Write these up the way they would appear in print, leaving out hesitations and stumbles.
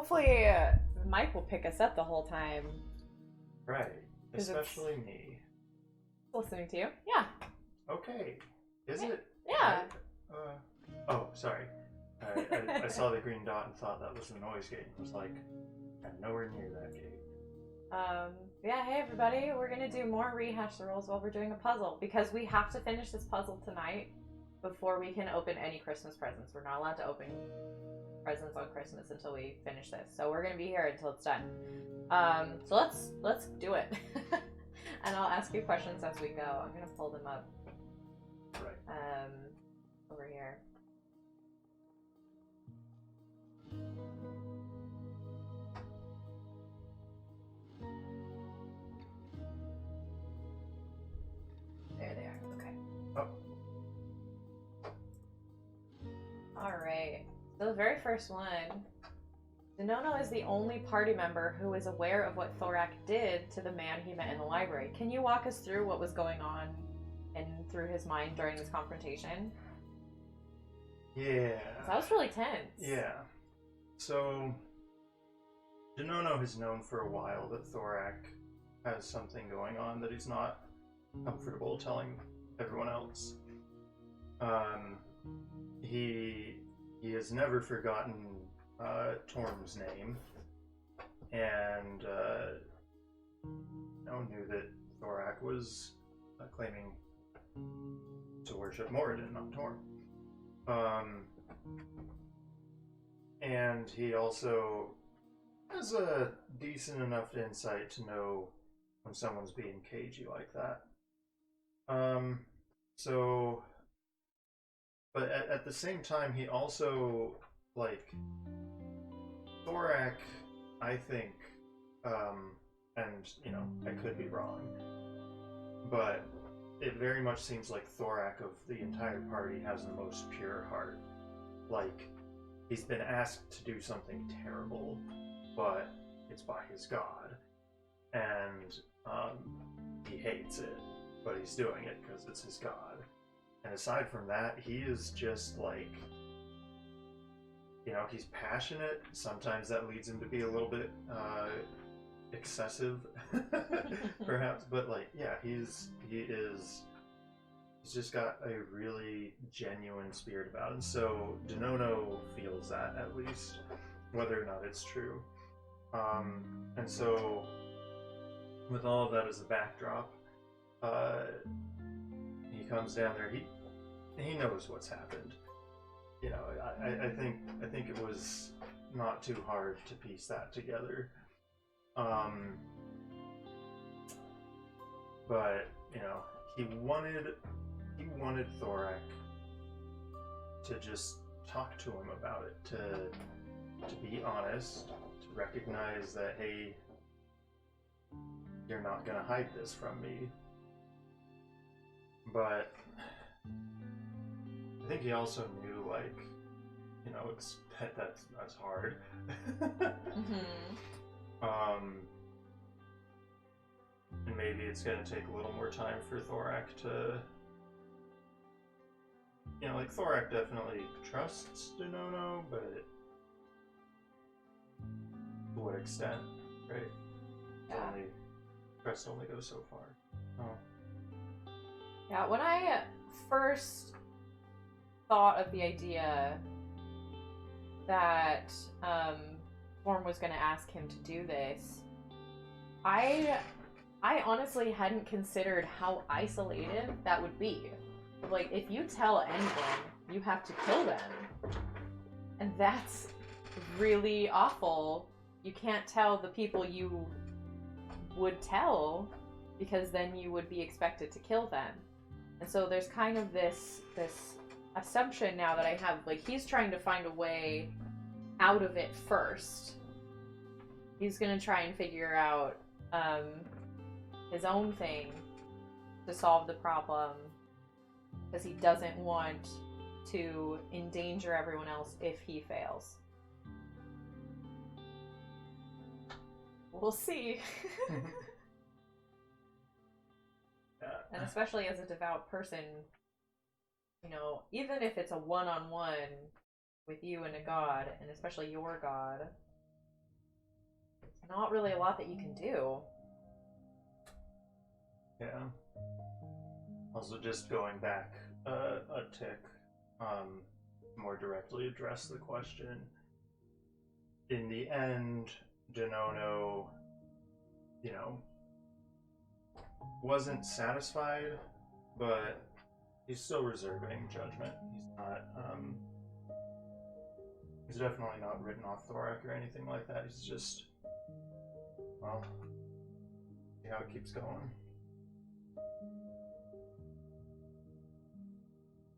hopefully Mike will pick us up the whole time. Right. Especially me. Listening to you. Yeah. Okay. Is it? Yeah. Oh, sorry. I saw the green dot and thought that was the noise gate. I was like, I'm nowhere near that gate. Yeah, hey everybody, we're gonna do more Rehash the Rolls while we're doing a puzzle, because we have to finish this puzzle tonight before we can open any Christmas presents. We're not allowed to open presents on Christmas until we finish this, so we're gonna be here until it's done. So let's do it. And I'll ask you questions as we go. I'm gonna pull them up. Right. Over here. There they are. Okay. Oh. Alright. So the very first one. Danono is the only party member who is aware of what Thorak did to the man he met in the library. Can you walk us through what was going on through his mind during this confrontation? Yeah. That was really tense. Yeah. So, Danono has known for a while that Thorak has something going on that he's not comfortable telling everyone else. He has never forgotten Torm's name, and knew that Thorak was claiming to worship Moradin, not Torm. And he also has a decent enough insight to know when someone's being cagey like that. But at the same time, he also, like, Thorak, I think, and, I could be wrong, but it very much seems like Thorak of the entire party has the most pure heart. Like, he's been asked to do something terrible, but it's by his god, and he hates it, but he's doing it because it's his god. And aside from that, he is just like, he's passionate. Sometimes that leads him to be a little bit excessive, perhaps. But he's just got a really genuine spirit about him. So Danono feels that, at least, whether or not it's true. And so, with all of that as a backdrop, he comes down there. He knows what's happened. I think it was not too hard to piece that together. But he wanted Thorak to just talk to him about it, to be honest, to recognize that, hey, you're not gonna hide this from me. But I think he also knew, that's hard. And maybe it's gonna take a little more time for Thorak to, Thorak definitely trusts Danono, but to what extent, right? Yeah. Trust only goes so far. Yeah, when I first thought of the idea that Torm was going to ask him to do this, I honestly hadn't considered how isolated that would be. Like, if you tell anyone, you have to kill them. And that's really awful. You can't tell the people you would tell, because then you would be expected to kill them. And so there's kind of this assumption now that I have, like, he's trying to find a way out of it first. He's gonna try and figure out his own thing to solve the problem, because he doesn't want to endanger everyone else if he fails. We'll see. And especially as a devout person, even if it's a one-on-one with you and a god, and especially your god, not really a lot that you can do. Yeah. Also, just going back a tick, more directly address the question. In the end, Danono, wasn't satisfied, but he's still reserving judgment. He's definitely not written off Thorak or anything like that. He's just, well, see how it keeps going.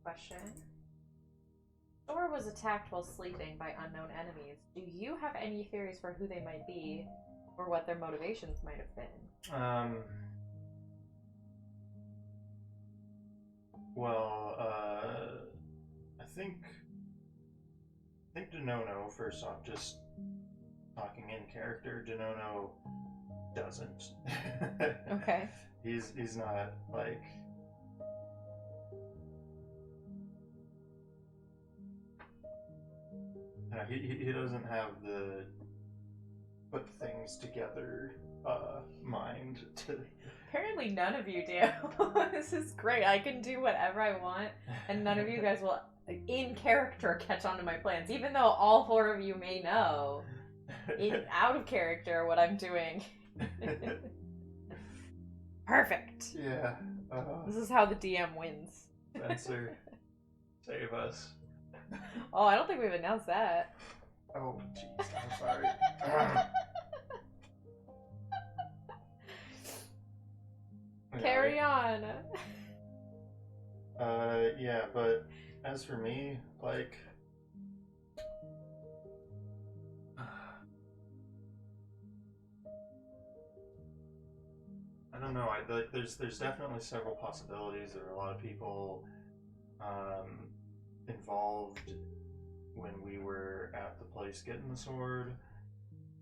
Question. Thor was attacked while sleeping by unknown enemies. Do you have any theories for who they might be, or what their motivations might have been? Well, I think Danono, first off, just talking in character, Danono doesn't. Okay. He's not like. He doesn't have the put things together mind to. Apparently none of you do. This is great. I can do whatever I want, and none of you guys will, in character, catch on to my plans, even though all four of you may know, out of character, what I'm doing. Perfect. Yeah. This is how the DM wins. Spencer, save us. Oh, I don't think we've announced that. Oh, jeez, I'm sorry. Carry on. Yeah, but as for me, like, I don't know. There's definitely several possibilities. There are a lot of people involved when we were at the place getting the sword.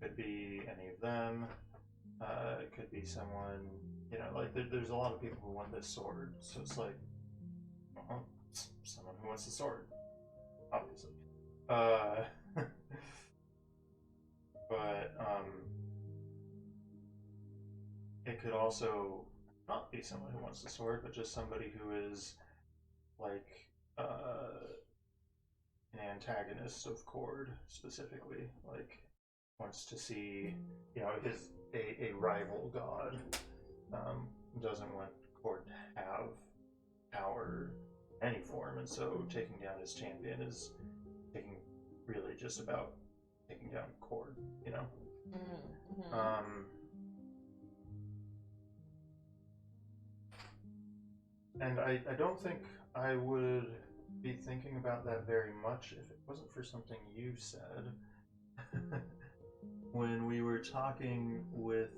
Could be any of them. It could be someone, like there's a lot of people who want this sword. So it's like, well, someone who wants the sword, obviously. But it could also not be someone who wants the sword, but just somebody who is like an antagonist of Cord specifically, like wants to see, his a rival god, doesn't want Cord to have power in any form, and so taking down his champion is really just about taking down Cord, Mm-hmm. And I don't think I would be thinking about that very much if it wasn't for something you said. When we were talking with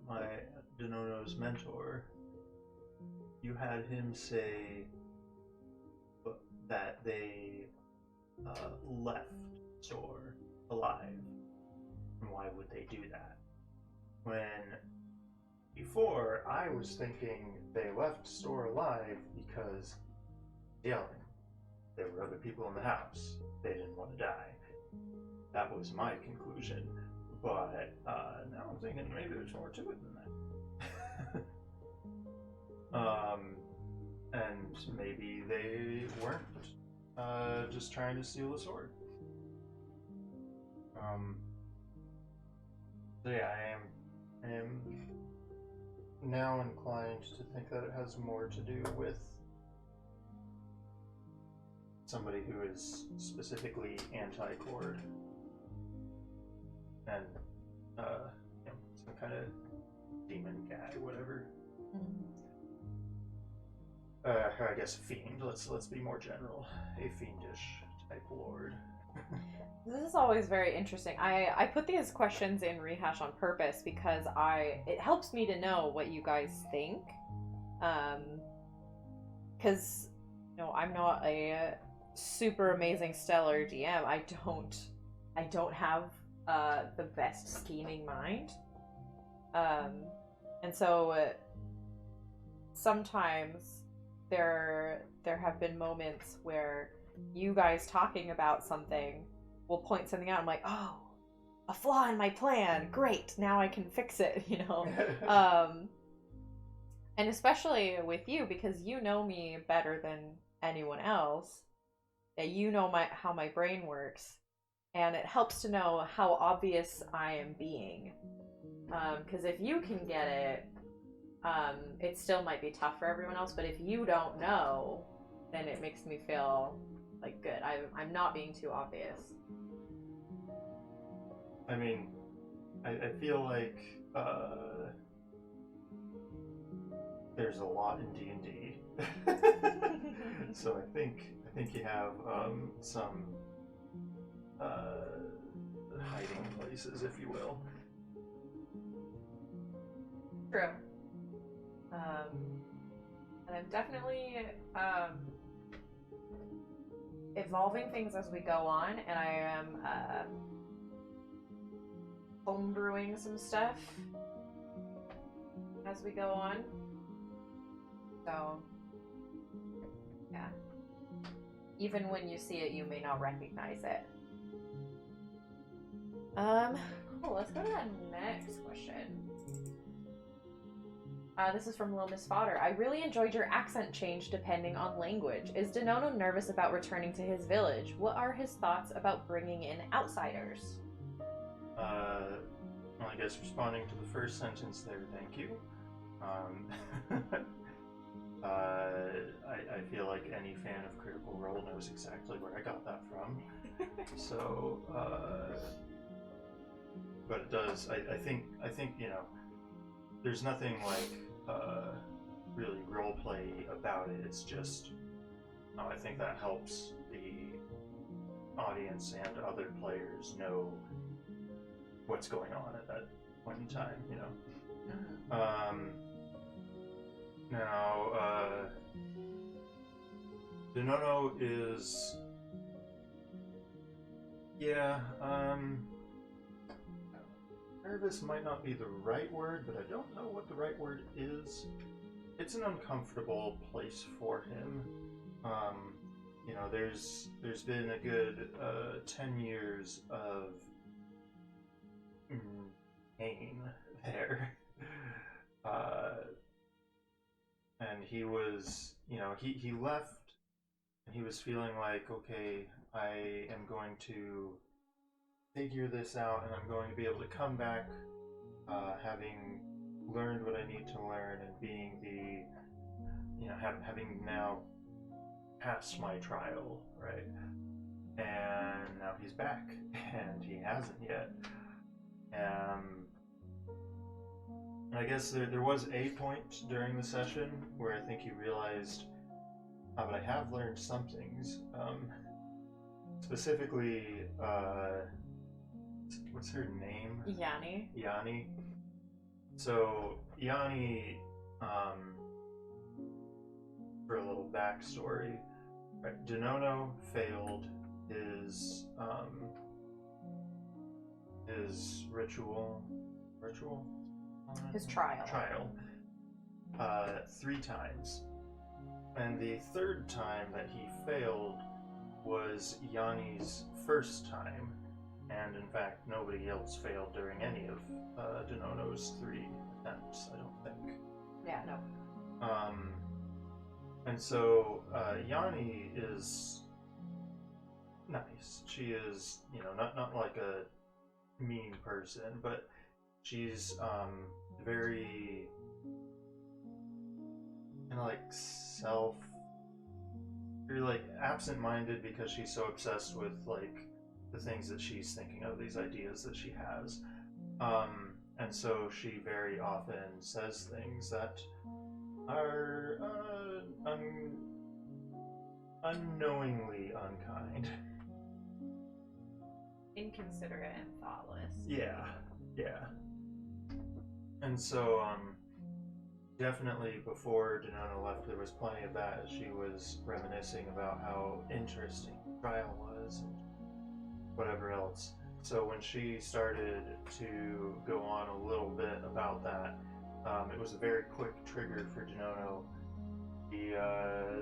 my Danono's mentor, you had him say that they left Sor alive. And why would they do that? When before, I was thinking they left Sor alive because yelling. There were other people in the house. They didn't want to die. That was my conclusion. But now I'm thinking maybe there's more to it than that. And maybe they weren't just trying to steal a sword. So yeah, I am now inclined to think that it has more to do with somebody who is specifically anti-Cord and some kind of demon guy, whatever. I guess fiend. Let's be more general. A fiendish type lord. This is always very interesting. I put these questions in Rehash on purpose because it helps me to know what you guys think. Because I'm not a super amazing stellar DM. I don't have the best scheming mind. And so sometimes there have been moments where you guys talking about something will point something out. I'm like, oh, a flaw in my plan. Great, now I can fix it, And especially with you, because you know me better than anyone else, that you know how my brain works, and it helps to know how obvious I am being. Because if you can get it, it still might be tough for everyone else, but if you don't know, then it makes me feel like good. I'm not being too obvious. I mean, I feel like there's a lot in D&D. So I think you have some hiding places, if you will. True. And I'm definitely evolving things as we go on, and I am homebrewing some stuff as we go on. So, yeah. Even when you see it, you may not recognize it. Cool, let's go to that next question. This is from Lil Miss Fodder. I really enjoyed your accent change depending on language. Is Danono nervous about returning to his village? What are his thoughts about bringing in outsiders? Well, I guess responding to the first sentence there, thank you. I feel like any fan of Critical Role knows exactly where I got that from. So, but it does. I think there's nothing like really roleplay about it. It's just, I think that helps the audience and other players know what's going on at that point in time. Now, Danono is, nervous might not be the right word, but I don't know what the right word is. It's an uncomfortable place for him. There's been a good 10 years of pain there. And he was, he left, and he was feeling like, okay, I am going to figure this out, and I'm going to be able to come back having learned what I need to learn, and being having now passed my trial, right? And now he's back, and he hasn't yet. And I guess there was a point during the session where I think he realized, but I have learned some things. Specifically, what's her name? Yanni. So Yanni, for a little backstory, right? Danono failed his ritual, his trial. 3 times, and the 3rd time that he failed was Yanni's first time. And in fact, nobody else failed during any of Danono's 3 attempts, I don't think. Yeah, no. And so Yanni is nice. She is, not like a mean person, but she's very very like absent-minded, because she's so obsessed with like the things that she's thinking of, these ideas that she has. And so she very often says things that are unknowingly unkind. Inconsiderate and thoughtless. Yeah. And so, definitely before Danono left, there was plenty of that, as she was reminiscing about how interesting the trial was and whatever else. So when she started to go on a little bit about that, it was a very quick trigger for Danono. He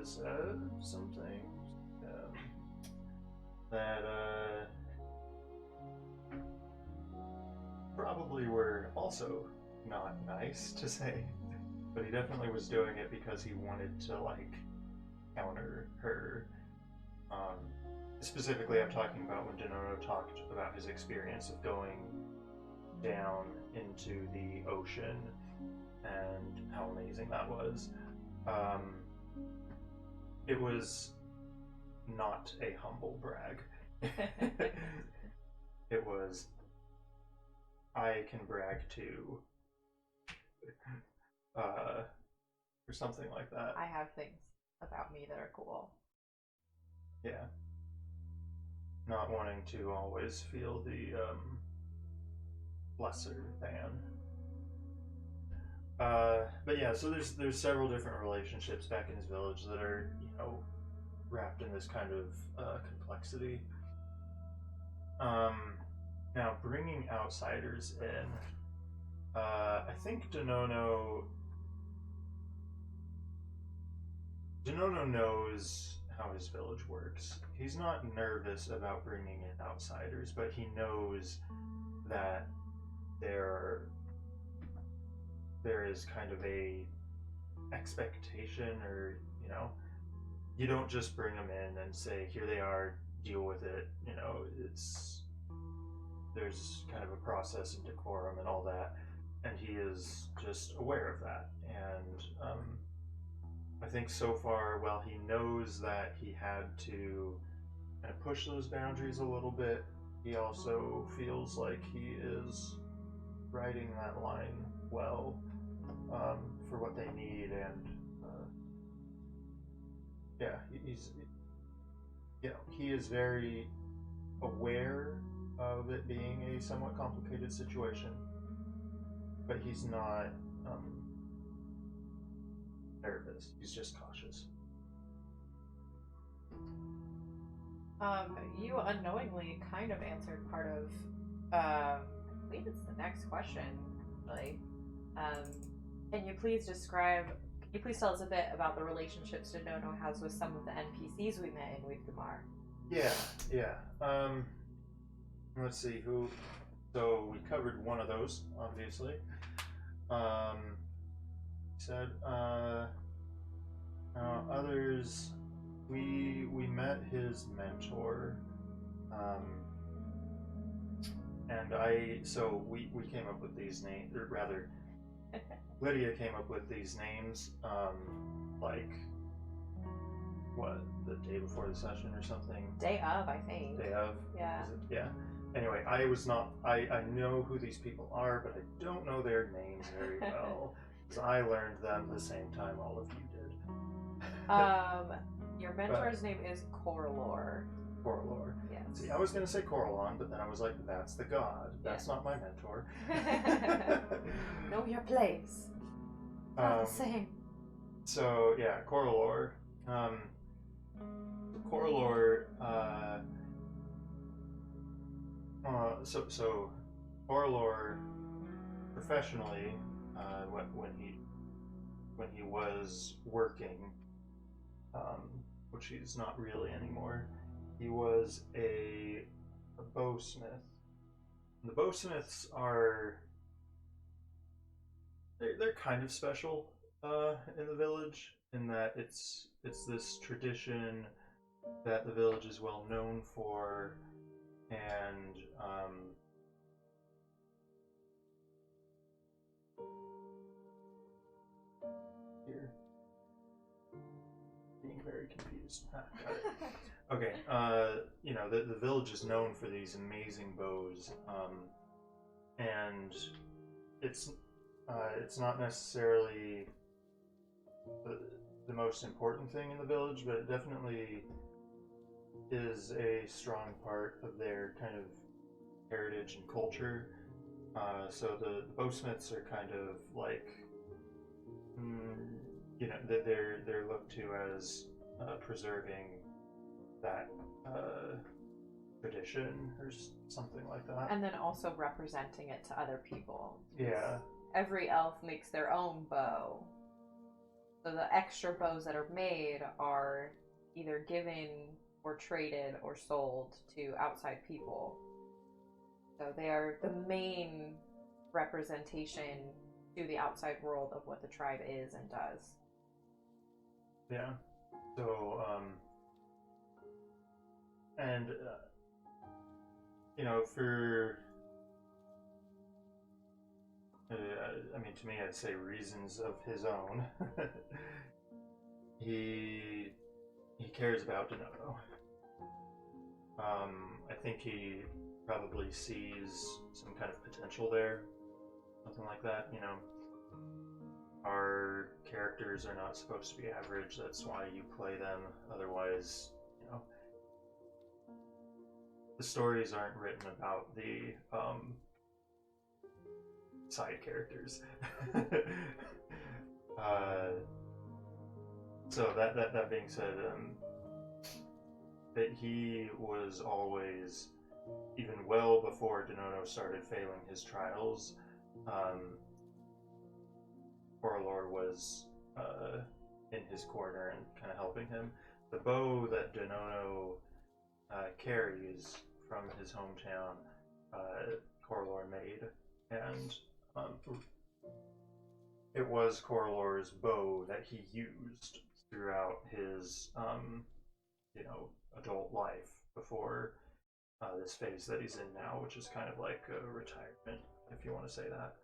said some things that probably were also not nice to say, but he definitely was doing it because he wanted to like counter her. Specifically, I'm talking about when Danono talked about his experience of going down into the ocean and how amazing that was. It was not a humble brag. It was, I can brag too, or something like that. I have things about me that are cool. Yeah. Not wanting to always feel the lesser than. But yeah, so there's several different relationships back in his village that are, you know, wrapped in this kind of complexity. Now bringing outsiders in, I think Danono knows how his village works. He's not nervous about bringing in outsiders, but he knows that there is kind of a expectation, or you know, you don't just bring them in and say, here they are, deal with it. You know, there's kind of a process and decorum and all that, and he is just aware of that. And I think so far, while he knows that he had to kind of push those boundaries a little bit, he also feels like he is riding that line well, for what they need. And yeah, he's, you know, he is very aware of it being a somewhat complicated situation, but he's not nervous. He's just cautious. You unknowingly kind of answered part of, I believe it's the next question, actually. Can you please tell us a bit about the relationships Danono has with some of the NPCs we met in Wikimar? Yeah. Let's see who. So we covered one of those, obviously. Said others. We met his mentor, and we came up with these names, or rather, Lydia came up with these names, like what, the day before the session or something. Day of, I think. Day of. Yeah. Yeah. Anyway, I know who these people are, but I don't know their names very well. Because I learned them the same time all of you did. Your mentor's name is Corlor. Corlor. Yes. See, I was going to say Coralon, but then I was like, that's the god. That's not my mentor. Know your place. Not the same. So, yeah, Corlor. Corlor, so Corlor, professionally, when he was working, which he's not really anymore, he was a bowsmith. The bowsmiths they're kind of special in the village, in that it's this tradition that the village is well known for, and here, being very confused. Got it. Okay, you know, the village is known for these amazing bows, and it's not necessarily the most important thing in the village, but it definitely is a strong part of their kind of heritage and culture. So the bowsmiths are kind of like, you know, they're looked to as preserving that tradition or something like that. And then also representing it to other people. Yeah. Every elf makes their own bow. So the extra bows that are made are either given or traded or sold to outside people. So they are the main representation to the outside world of what the tribe is and does. Yeah. So, and, you know, for, I mean, to me, I'd say reasons of his own, he cares about Danono. I think he probably sees some kind of potential there, something like that, you know. Our characters are not supposed to be average, that's why you play them, otherwise, you know, the stories aren't written about the, side characters. So that being said, that he was always, even well before Danono started failing his trials, Coralor was in his corner and kind of helping him. The bow that Danono carries from his hometown, Coralor made, and it was Coralor's bow that he used throughout his, you know, adult life before this phase that he's in now, which is kind of like a retirement, if you want to say that.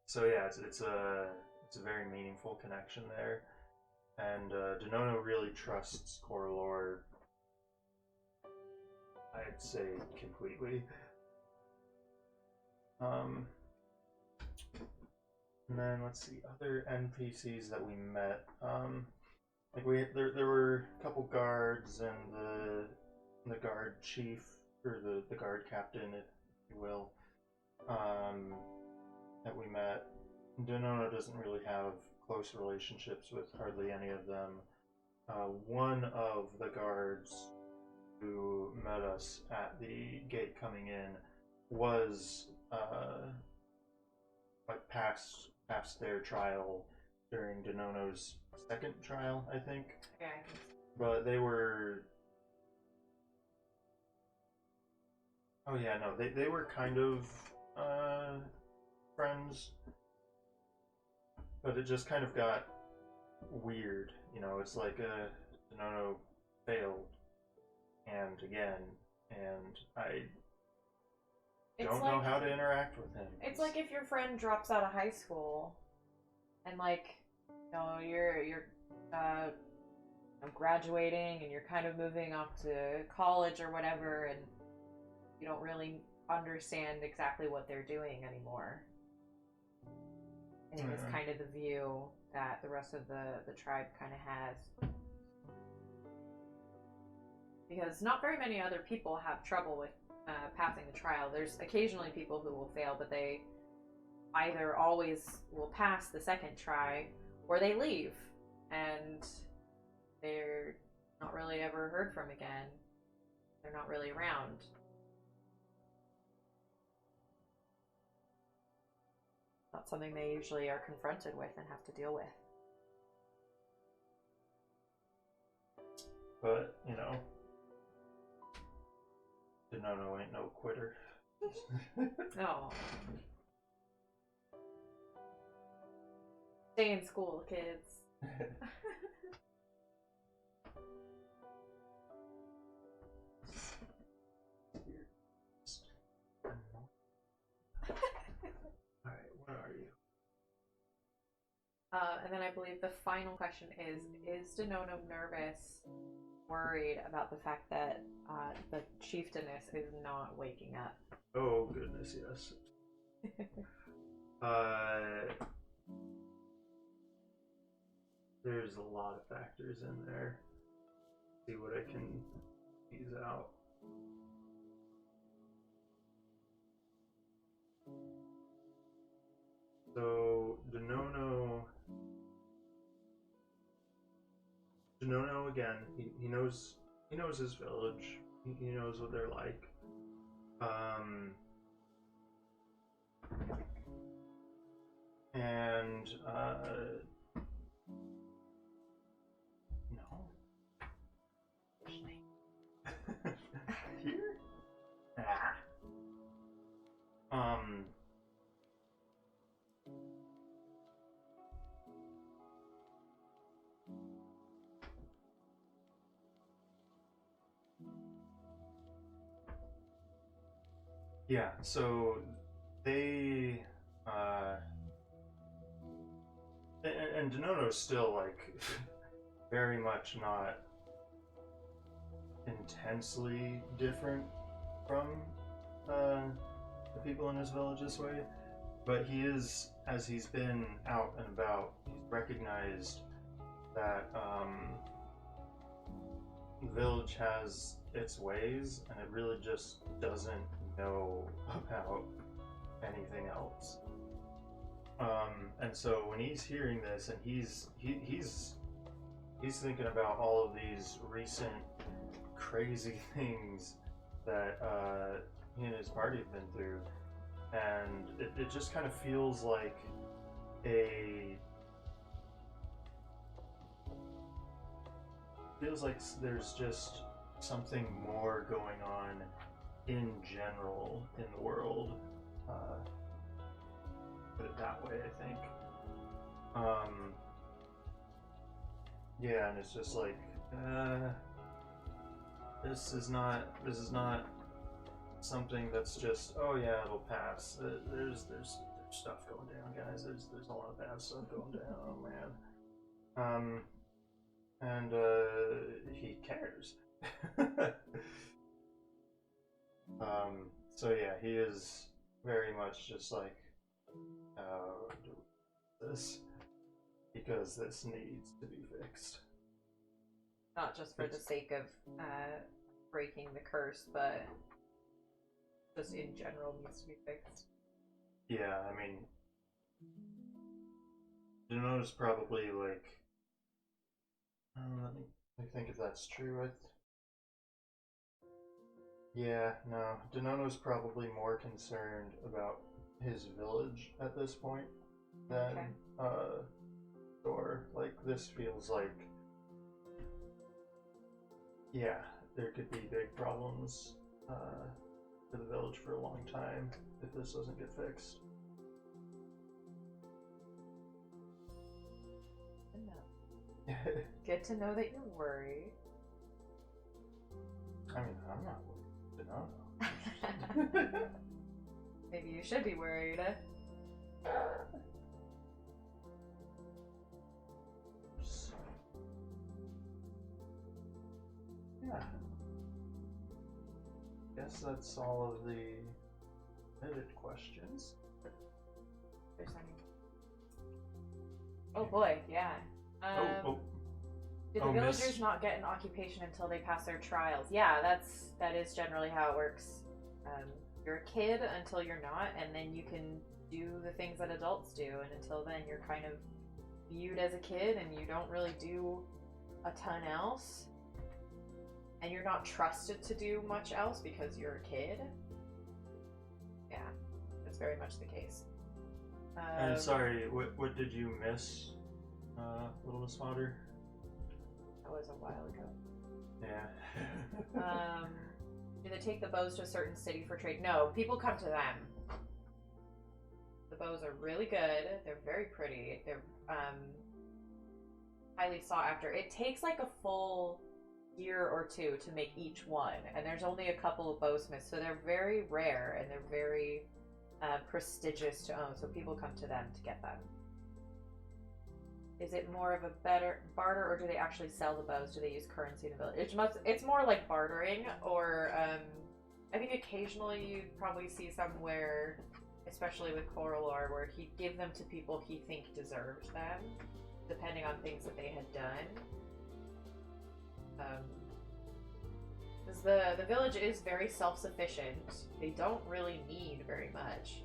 So yeah, it's a very meaningful connection there, and Danono really trusts Coralor, I'd say, completely. And then let's see, other NPCs that we met. Like there were a couple guards and the guard chief, or the guard captain, if you will, that we met. Danono doesn't really have close relationships with hardly any of them. One of the guards who met us at the gate coming in was like past their trial during Danono's second trial, I think. Yeah. But they were. Oh yeah, no, they were kind of friends, but it just kind of got weird. You know, it's like Danono failed, and again, and I don't know how to interact with him. It's like if your friend drops out of high school, and like, you know, you're graduating, and you're kind of moving off to college or whatever, and you don't really understand exactly what they're doing anymore. I think it's kind of the view that the rest of the tribe kind of has. Because not very many other people have trouble with passing the trial. There's occasionally people who will fail, but they either always will pass the second try, or they leave, and they're not really ever heard from again. They're not really around. Not something they usually are confronted with and have to deal with. But, you know, Danono ain't no quitter. No. Stay in school, kids. Alright, where are you? And then I believe the final question is Danono nervous, worried about the fact that the chieftainess is not waking up? Oh, goodness, yes. There's a lot of factors in there. See what I can tease out. So Danono again. He knows his village. He knows what they're like. And no. Here? Nah. Yeah, so they and Danono's still like very much not intensely different from the people in his village this way, but he is, as he's been out and about, he's recognized that the village has its ways, and it really just doesn't know about anything else. And so when he's hearing this, and he's thinking about all of these recent crazy things that he and his party have been through, and it just kind of feels like there's just something more going on in general in the world. Put it that way, I think. Yeah, and it's just like, this is not something that's just, oh yeah, it'll pass. There's stuff going down, guys. There's a lot of bad stuff going down. Oh man. And he cares. So yeah, he is very much just like, do this because this needs to be fixed. Not just for the sake of breaking the curse, but just in general needs to be fixed. Yeah, I mean, Danono's probably like, let me think if that's true. Yeah, no, Danono's probably more concerned about his village at this point than Thor. Like, this feels like, yeah, there could be big problems for the village for a long time if this doesn't get fixed. Good to know that you're worried. I mean, I'm not worried. Danono. Maybe you should be worried. Yeah. Guess that's all of the submitted questions. There's any... Oh boy, yeah. Do the villagers not get an occupation until they pass their trials? Yeah, that is generally how it works. You're a kid until you're not, and then you can do the things that adults do, and until then you're kind of viewed as a kid and you don't really do a ton else. And you're not trusted to do much else because you're a kid. Yeah, that's very much the case. And sorry, what did you miss, Little Miss Mater? That was a while ago. Yeah. Do they take the bows to a certain city for trade? No, people come to them. The bows are really good. They're very pretty. They're highly sought after. It takes like a full year or two to make each one, and there's only a couple of bowsmiths, so they're very rare and they're very prestigious to own, so people come to them to get them. Is it more of a better barter, or do they actually sell the bows? Do they use currency in the village? It's more like bartering, or I think occasionally you'd probably see somewhere, especially with Coralor, where he'd give them to people he think deserved them, depending on things that they had done. Because the village is very self-sufficient. They don't really need very much.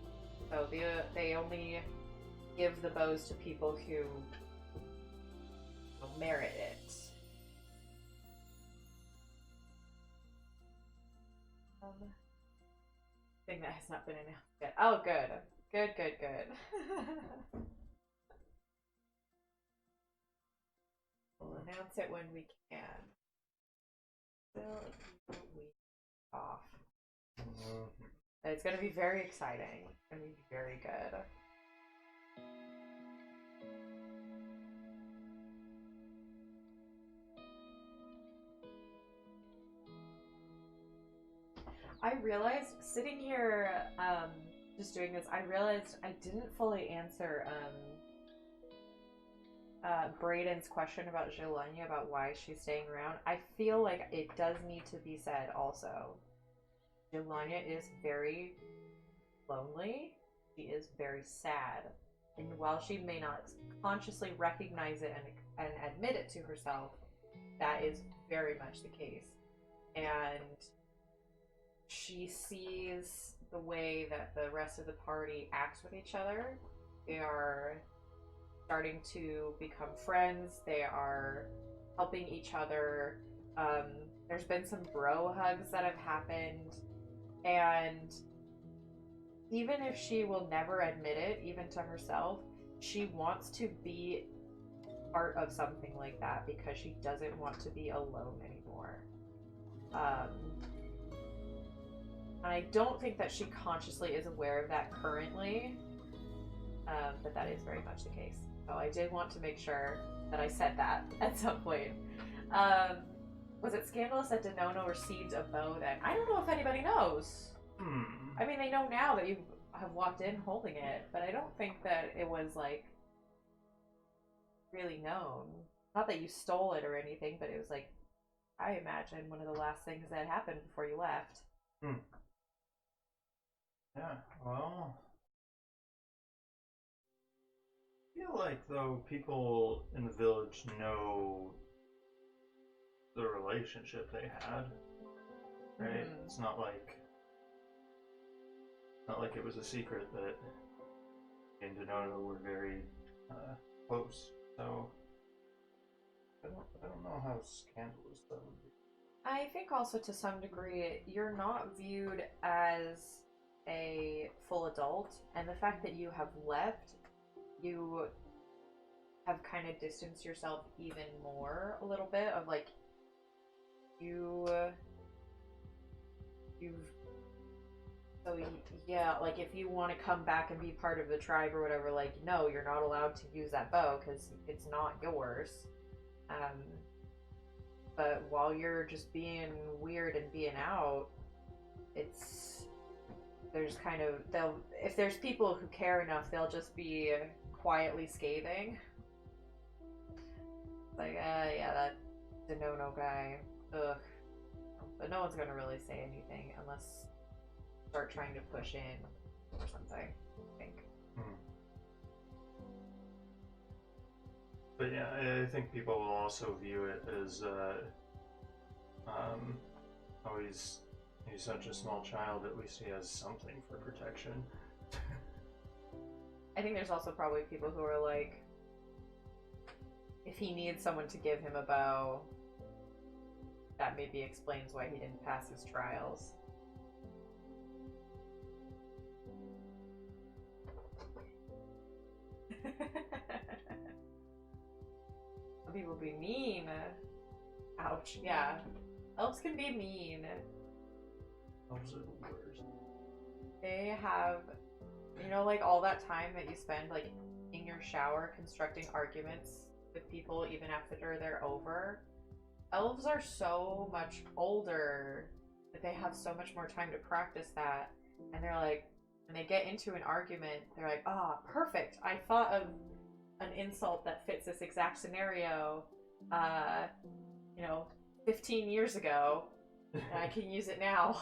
So they only give the bows to people who merit it. Thing that has not been announced yet. Oh, good. Good. We'll announce it when we can. Still a week off. It's going to be very exciting. It's going to be very good. I realized sitting here, just doing this, I realized I didn't fully answer Brayden's question about Jelania, about why she's staying around. I feel like it does need to be said also. Jelania is very lonely. She is very sad. And while she may not consciously recognize it and admit it to herself, that is very much the case. And she sees the way that the rest of the party acts with each other. They are starting to become friends. They are helping each other. There's been some bro hugs that have happened. And even if she will never admit it, even to herself, she wants to be part of something like that because she doesn't want to be alone anymore. And I don't think that she consciously is aware of that currently, but that is very much the case. So I did want to make sure that I said that at some point. Was it scandalous that Danono received a bow then? I don't know if anybody knows. I mean, they know now that you have walked in holding it, but I don't think that it was, like, really known. Not that you stole it or anything, but it was, like, I imagine one of the last things that happened before you left. Yeah, well, I feel like, though, people in the village know the relationship they had, right? It's not like it was a secret that me and Danono were very close. So I don't know how scandalous that would be. I think also to some degree you're not viewed as a full adult, and the fact that you have left, you have kind of distanced yourself even more a little bit of like you've so yeah, like if you want to come back and be part of the tribe or whatever, like no, you're not allowed to use that bow because it's not yours. But while you're just being weird and being out, there's kind of if there's people who care enough, they'll just be quietly scathing. Like, yeah, that Danono guy, ugh. But no one's gonna really say anything unless you start trying to push in or something, I think. But yeah, I think people will also view it as, oh, he's such a small child, at least he has something for protection. I think there's also probably people who are like, if he needs someone to give him a bow, that maybe explains why he didn't pass his trials. Some people be mean. Ouch, yeah. Elves can be mean. Elves are the worst. They have, you know, like all that time that you spend like in your shower constructing arguments with people even after they're over. Elves are so much older that they have so much more time to practice that. And they're like, when they get into an argument, they're like, ah, oh, perfect. I thought of an insult that fits this exact scenario, 15 years ago, and I can use it now.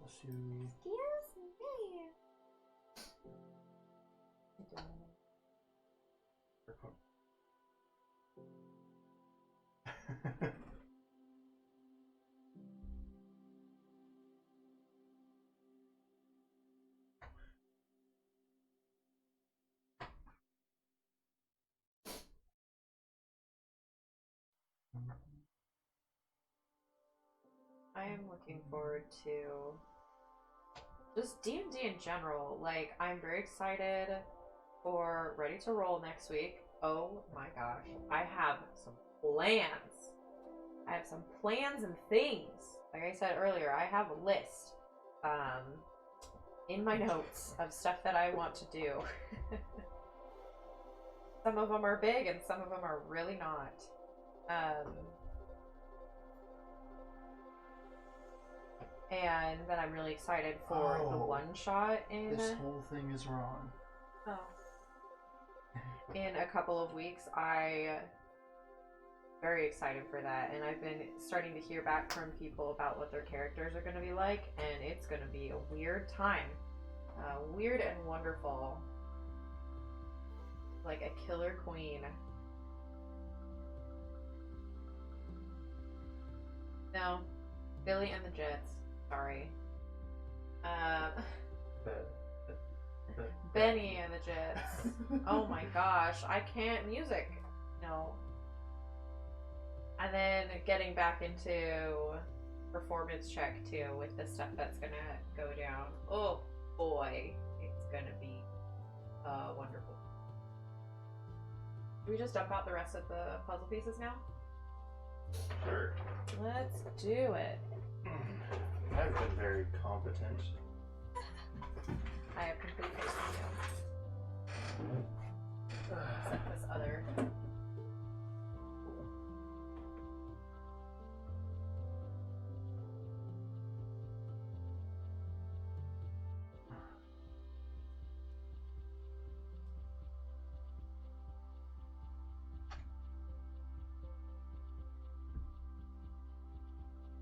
Excuse me. I am looking forward to just D&D in general. Like, I'm very excited for Ready to Roll next week. Oh my gosh. I have some plans. I have some plans and things. Like I said earlier, I have a list. in my notes of stuff that I want to do. Some of them are big and some of them are really not. And then I'm really excited for the one shot in. This whole thing is wrong. Oh. In a couple of weeks, very excited for that, and I've been starting to hear back from people about what their characters are going to be like, and it's going to be a weird time. Weird and wonderful. Like a killer queen. No. Billy and the Jets. Sorry. Benny and the Jets. Oh my gosh, I can't. Music. No. And then getting back into performance check too with the stuff that's gonna go down. Oh boy, it's gonna be wonderful. Do we just dump out the rest of the puzzle pieces now? Sure. Let's do it. I've been very competent. I have complete faith in you. Except this other.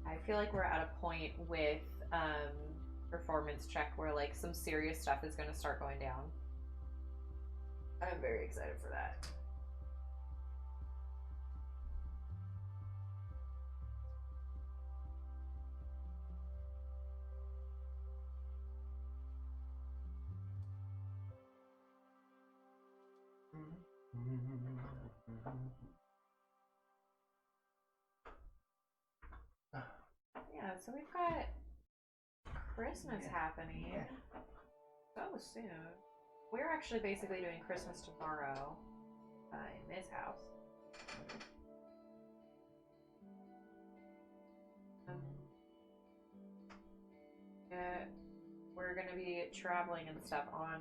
I feel like we're at a point with performance check where like some serious stuff is going to start going down. I'm very excited for that. Yeah, so we've got Christmas happening so soon. We're actually basically doing Christmas tomorrow in this house. We're gonna be traveling and stuff on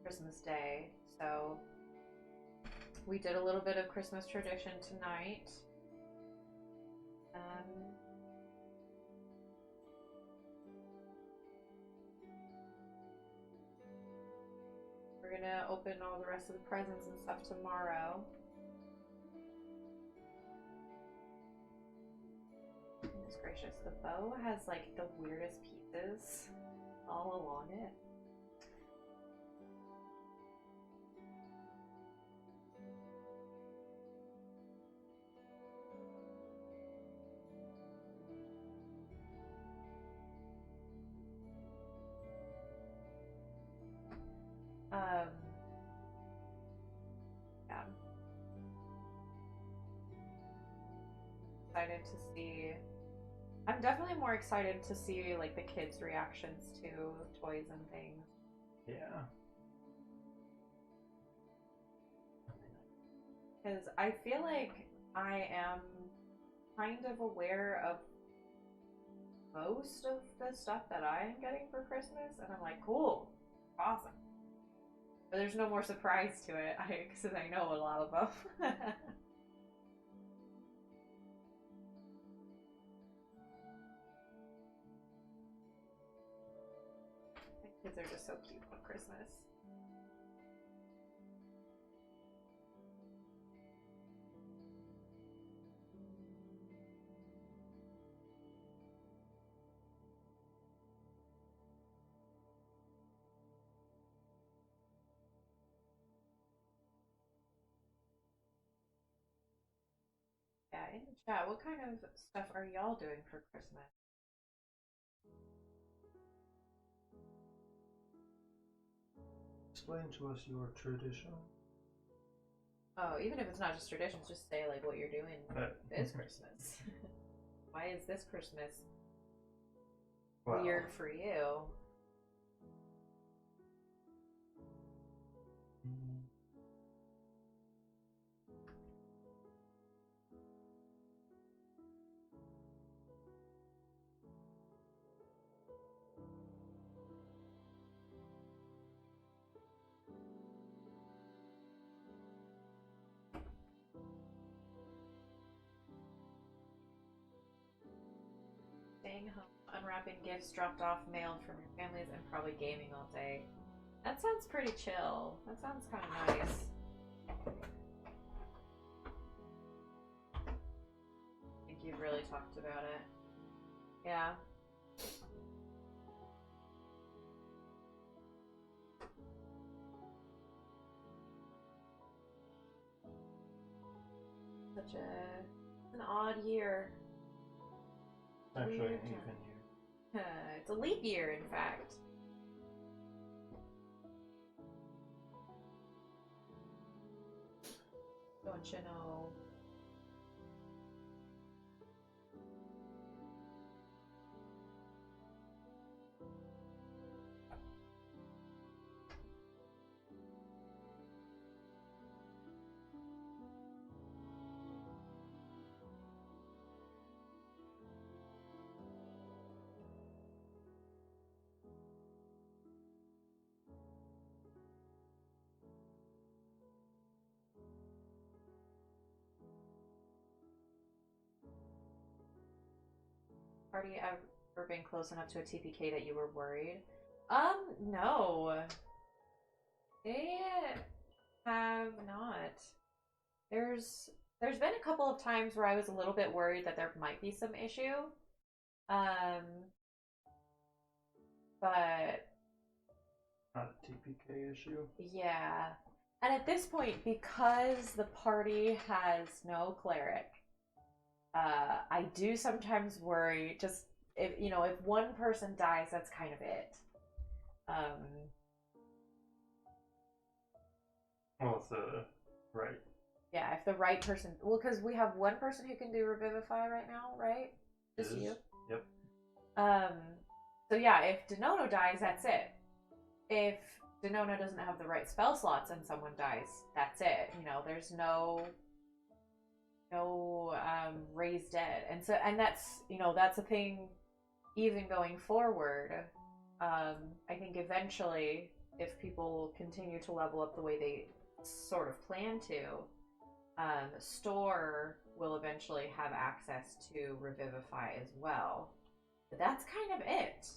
Christmas Day, so we did a little bit of Christmas tradition tonight. We're gonna open all the rest of the presents and stuff tomorrow. Goodness gracious, the bow has like the weirdest pieces all along it. Yeah. Excited to see. I'm definitely more excited to see like the kids' reactions to toys and things. Yeah. Because I feel like I am kind of aware of most of the stuff that I am getting for Christmas, and I'm like, cool, awesome. But there's no more surprise to it, because I know a lot of them. Kids are just so cute on Christmas. Yeah, in the chat, what kind of stuff are y'all doing for Christmas? Explain to us your tradition. Oh, even if it's not just traditions, just say like what you're doing this Christmas. Why is this Christmas weird for you? staying home, unwrapping gifts dropped off, mailed from your families, and probably gaming all day. That sounds pretty chill. That sounds kind of nice. I think you've really talked about it. Yeah. Such an odd year. Actually, an Weird even time. year. It's a leap year, in fact. Don't you know? Party ever been close enough to a TPK that you were worried? No. They have not. There's been a couple of times where I was a little bit worried that there might be some issue. But Not a TPK issue. yeah. And at this point, because the party has no cleric, I do sometimes worry just if if one person dies, that's kind of it. Well, if the right. Yeah, if the right person, well, because we have one person who can do Revivify right now, right? Just you. Yep. So yeah, if Danono dies, that's it. If Danono doesn't have the right spell slots and someone dies, that's it. There's no raised dead, and that's a thing. Even going forward, I think eventually, if people continue to level up the way they sort of plan to, Store will eventually have access to Revivify as well. But that's kind of it.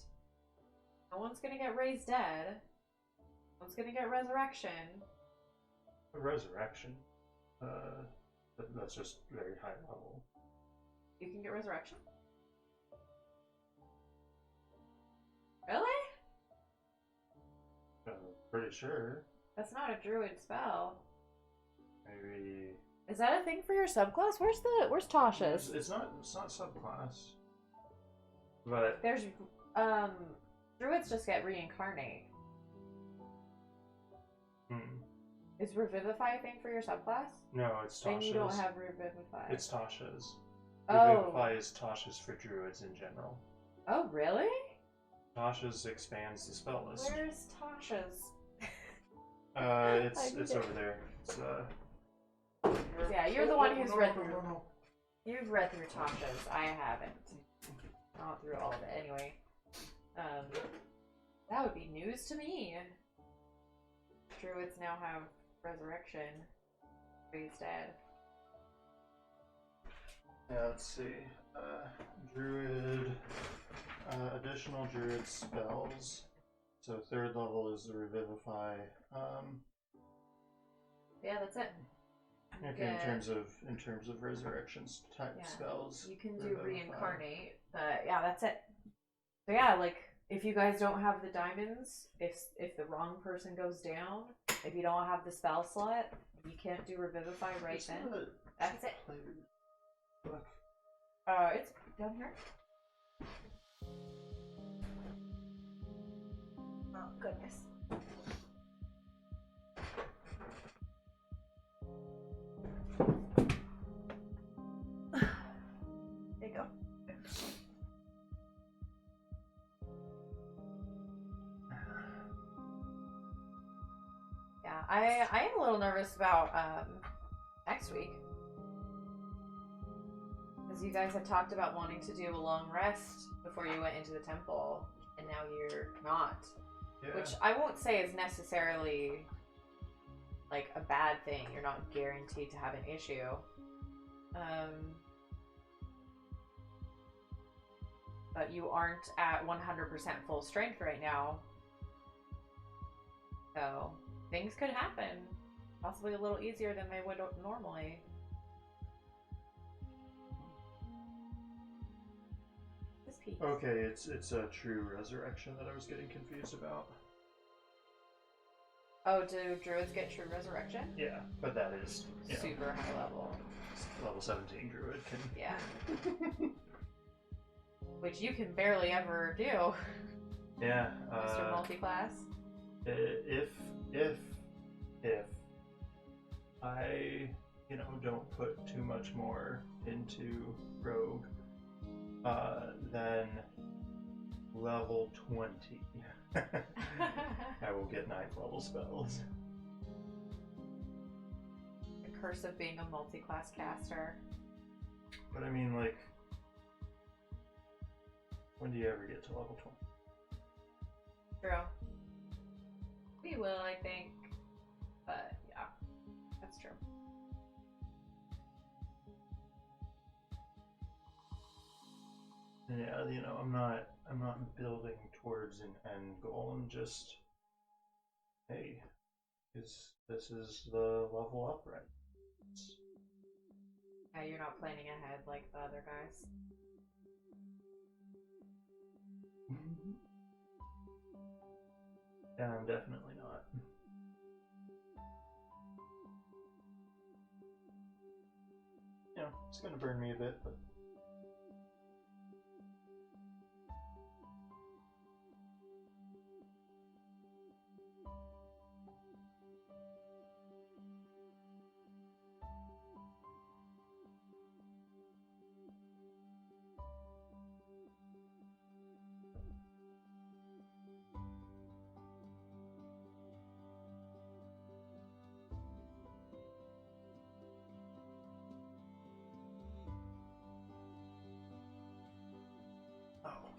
No one's gonna get raised dead. No one's gonna get Resurrection. Resurrection. That's just very high level. You can get Resurrection? Really? Pretty sure. That's not a druid spell. Maybe. Is that a thing for your subclass? Where's Tasha's? It's not subclass. But There's druids just get reincarnate. Is Revivify a thing for your subclass? No, it's Tasha's. Then you don't have Revivify. It's Tasha's. Oh. Revivify is Tasha's for druids in general. Oh, really? Tasha's expands the spell list. Where's Tasha's? It's over there. It's Yeah, you're the one who's read through. You've read through Tasha's. I haven't. Not through all of it. Anyway, that would be news to me. Druids now have Resurrection. Raised dead. Yeah, let's see. Druid. Additional druid spells. So third level is the Revivify. Yeah, that's it. Okay, in terms of resurrections type spells. You can do Reincarnate, but yeah, that's it. So yeah, like if you guys don't have the diamonds, if the wrong person goes down, if you don't have the spell slot, you can't do Revivify right then. That's it. Look. It's down here. Oh goodness. There you go. Yeah, I am a little nervous about next week. Because you guys had talked about wanting to do a long rest before you went into the temple, and now you're not. Yeah. Which I won't say is necessarily like a bad thing. You're not guaranteed to have an issue. but you aren't at 100% full strength right now. So, things could happen. Possibly a little easier than they would normally. This piece. Okay, it's a true resurrection that I was getting confused about. Oh, do druids get true resurrection? Yeah, but that is super high level. Level 17 druid can. Yeah. Which you can barely ever do. Yeah. Mr. Multiclass. If I don't put too much more into rogue, then level 20. I will get 9th level spells. The curse of being a multi-class caster. But I mean, like, when do you ever get to level 20? True. We will, I think. But yeah, that's true. Yeah, I'm not building towards an end goal. I'm just, hey, this is the level up, right? Yeah, you're not planning ahead like the other guys. Yeah, I'm definitely not. It's gonna burn me a bit, but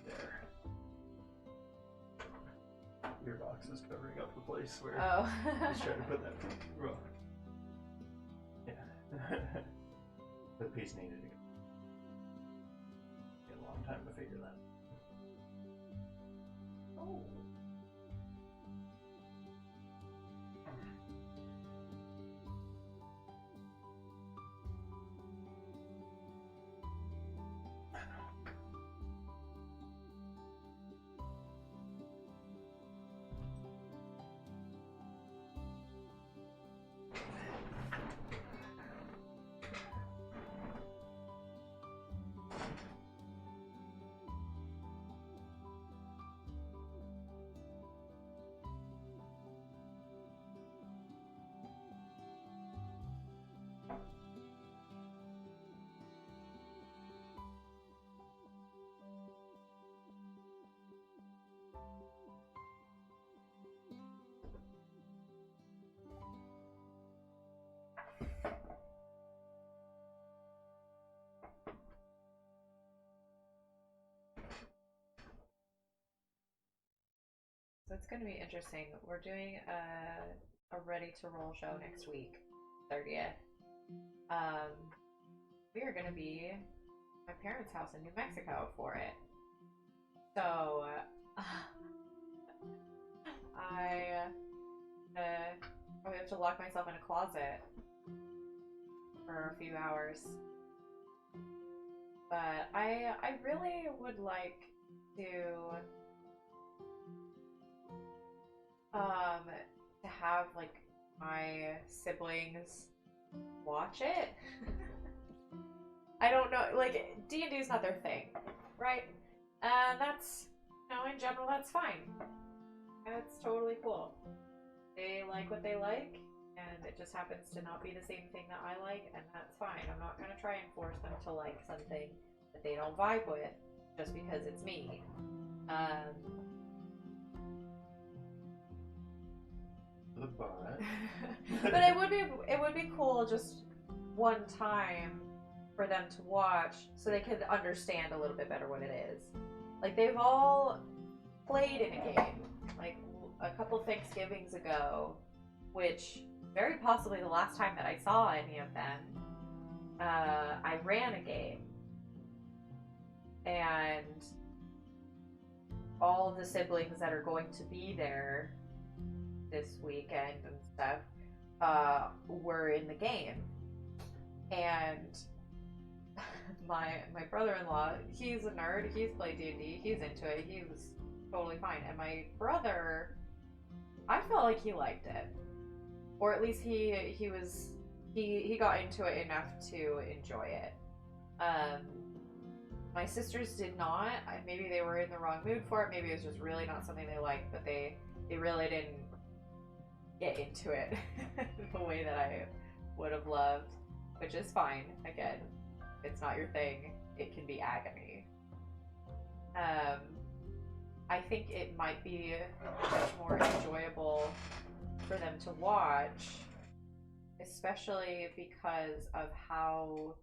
there. Your box is covering up the place where he's trying to put that. Well, yeah. The piece needed to get a long time to figure that. Oh. So it's going to be interesting. We're doing a ready to roll show next week, 30th. We are going to be at my parents' house in New Mexico for it. So I have to lock myself in a closet for a few hours. But I really would like to have like my siblings watch it. I don't know, like D&D is not their thing, right? And that's, in general, that's fine. That's totally cool. They like what they like, and it just happens to not be the same thing that I like, and that's fine. I'm not gonna try and force them to like something that they don't vibe with just because it's me. But it would be cool just one time for them to watch so they could understand a little bit better what it is. Like, they've all played in a game, like a couple Thanksgivings ago, which very possibly the last time that I saw any of them. I ran a game, and all of the siblings that are going to be there this weekend and stuff were in the game. And my brother-in-law, he's a nerd. He's played D&D. He's into it. He was totally fine. And my brother, I felt like he liked it, or at least he got into it enough to enjoy it. My sisters did not. Maybe they were in the wrong mood for it. Maybe it was just really not something they liked. But they really didn't get into it the way that I would have loved, which is fine. Again, if it's not your thing, it can be agony. I think it might be much more enjoyable for them to watch, especially because of how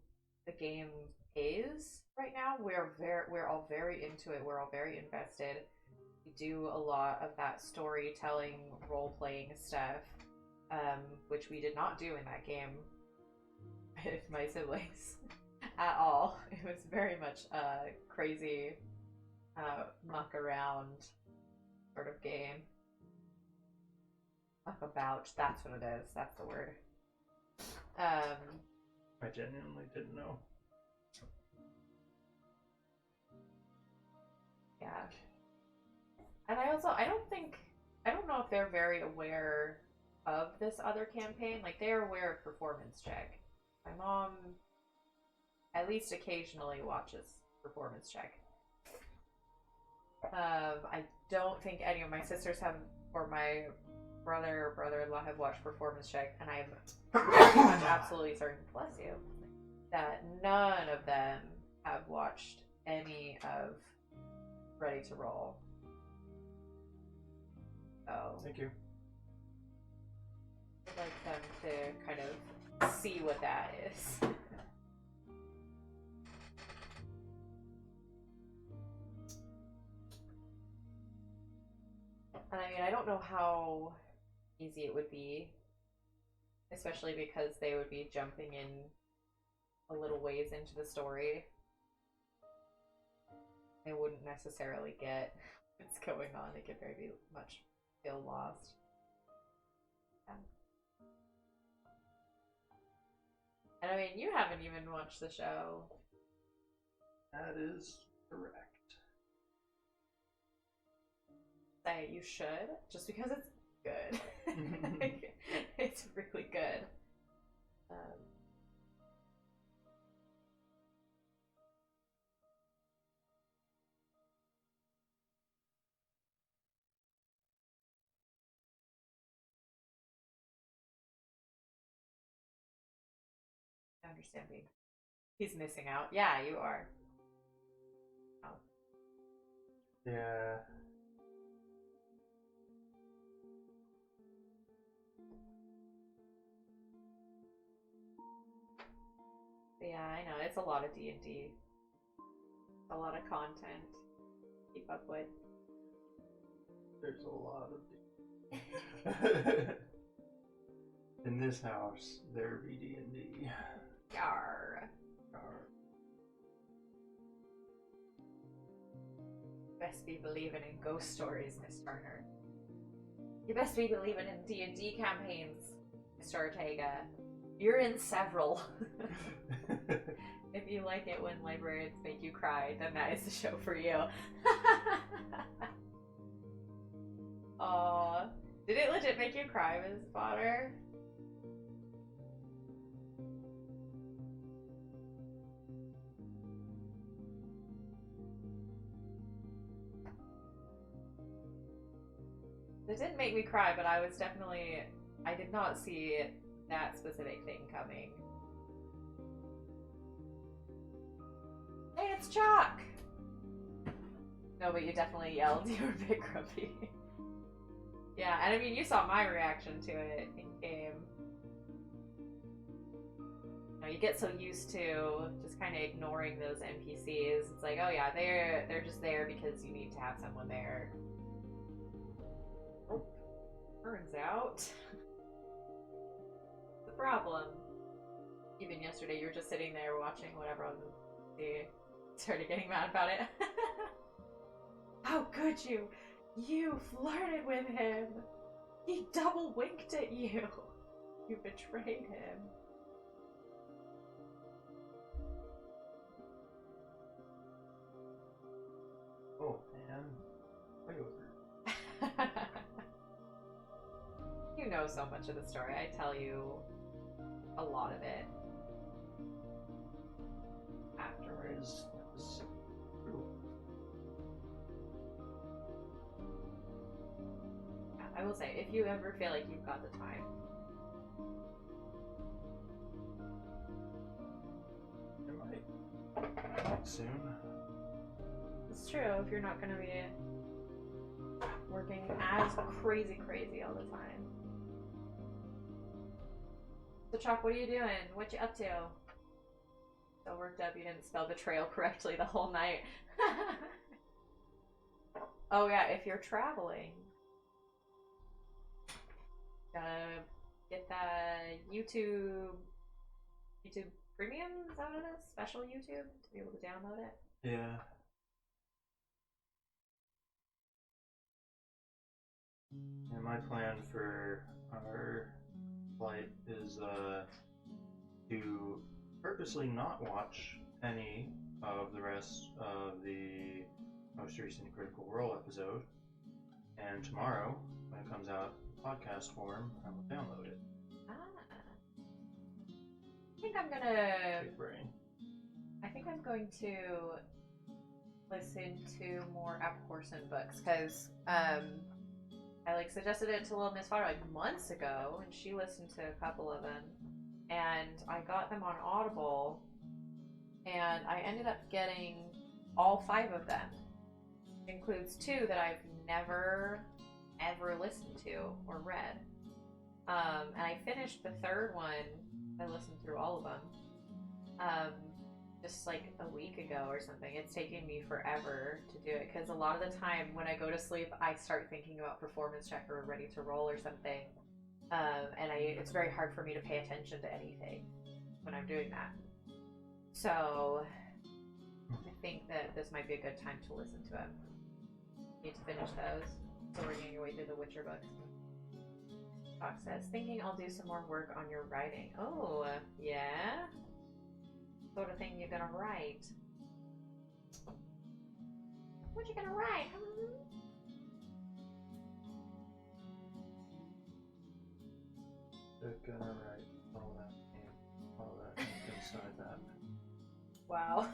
the game is right now. We're all very into it. We're all very invested. We do a lot of that storytelling, role-playing stuff, which we did not do in that game with my siblings at all. It was very much a crazy muck around sort of game. Muck about, that's what it is. That's the word. I genuinely didn't know. Yeah. And I don't know if they're very aware of this other campaign. Like, they're aware of Performance Check. My mom at least occasionally watches Performance Check. I don't think any of my sisters have, or my brother or brother-in-law have watched Performance Check, and I'm pretty much absolutely certain, bless you, that none of them have watched any of Ready to Roll. So Thank you. I'd like them to kind of see what that is. And I mean, I don't know how easy it would be, especially because they would be jumping in a little ways into the story. They wouldn't necessarily get what's going on. They could very much feel lost. Yeah. And I mean, you haven't even watched the show. That is correct. Say you should, just because it's good. It's really good. I understand being. He's missing out. Yeah, you are. Oh. Yeah. But yeah, I know. It's a lot of D&D. A lot of content to keep up with. There's a lot of in this house, there be D&D. Yarr. Yarr. Best be believing in ghost stories, Miss Turner. You best be believing in D&D campaigns, Mr. Ortega. You're in several. If you like it when librarians make you cry, then that is the show for you. Aw. Did it legit make you cry, Ms. Potter? It didn't make me cry, but I did not see that specific thing coming. Hey, it's Chalk! No, but you definitely yelled. You were a bit grumpy. Yeah, and I mean, you saw my reaction to it in game. You know, you get so used to just kind of ignoring those NPCs. It's like, oh yeah, they're just there because you need to have someone there. Oh, turns out the problem. Even yesterday, you were just sitting there watching whatever on the started getting mad about it. How could you? You flirted with him. He double winked at you. You betrayed him. Oh man, play over. You know so much of the story. I tell you a lot of it afterwards. Is true. I will say, if you ever feel like you've got the time, I might soon. it's true if you're not going to be working as crazy all the time. So, Chalk, what are you doing? What you up to? So worked up you didn't spell betrayal correctly the whole night. Oh yeah, if you're traveling, gotta get that YouTube Premium, is that what it is? Special YouTube to be able to download it? Yeah. And my plan for our flight is to purposely not watch any of the rest of the most recent Critical Role episode. And tomorrow, when it comes out in podcast form, I will download it. Ah. I think I'm gonna... Big brain. I think I'm going to listen to more Apple Corson books, because I like suggested it to Little Miss Fodder like months ago, and she listened to a couple of them, and I got them on Audible, and I ended up getting all 5 of them. It includes 2 that I've never ever listened to or read, and I finished the 3rd one. I listened through all of them just like a week ago or something. It's taking me forever to do it, because a lot of the time when I go to sleep I start thinking about performance check or ready to roll or something, and it's very hard for me to pay attention to anything when I'm doing that. So I think that this might be a good time to listen to them. Need to finish those, so we're getting your way through the Witcher books. Fox says, thinking I'll do some more work on your writing. Oh, yeah? Sort of thing you're gonna write. What you gonna write? They're gonna write all that ink inside that. Wow.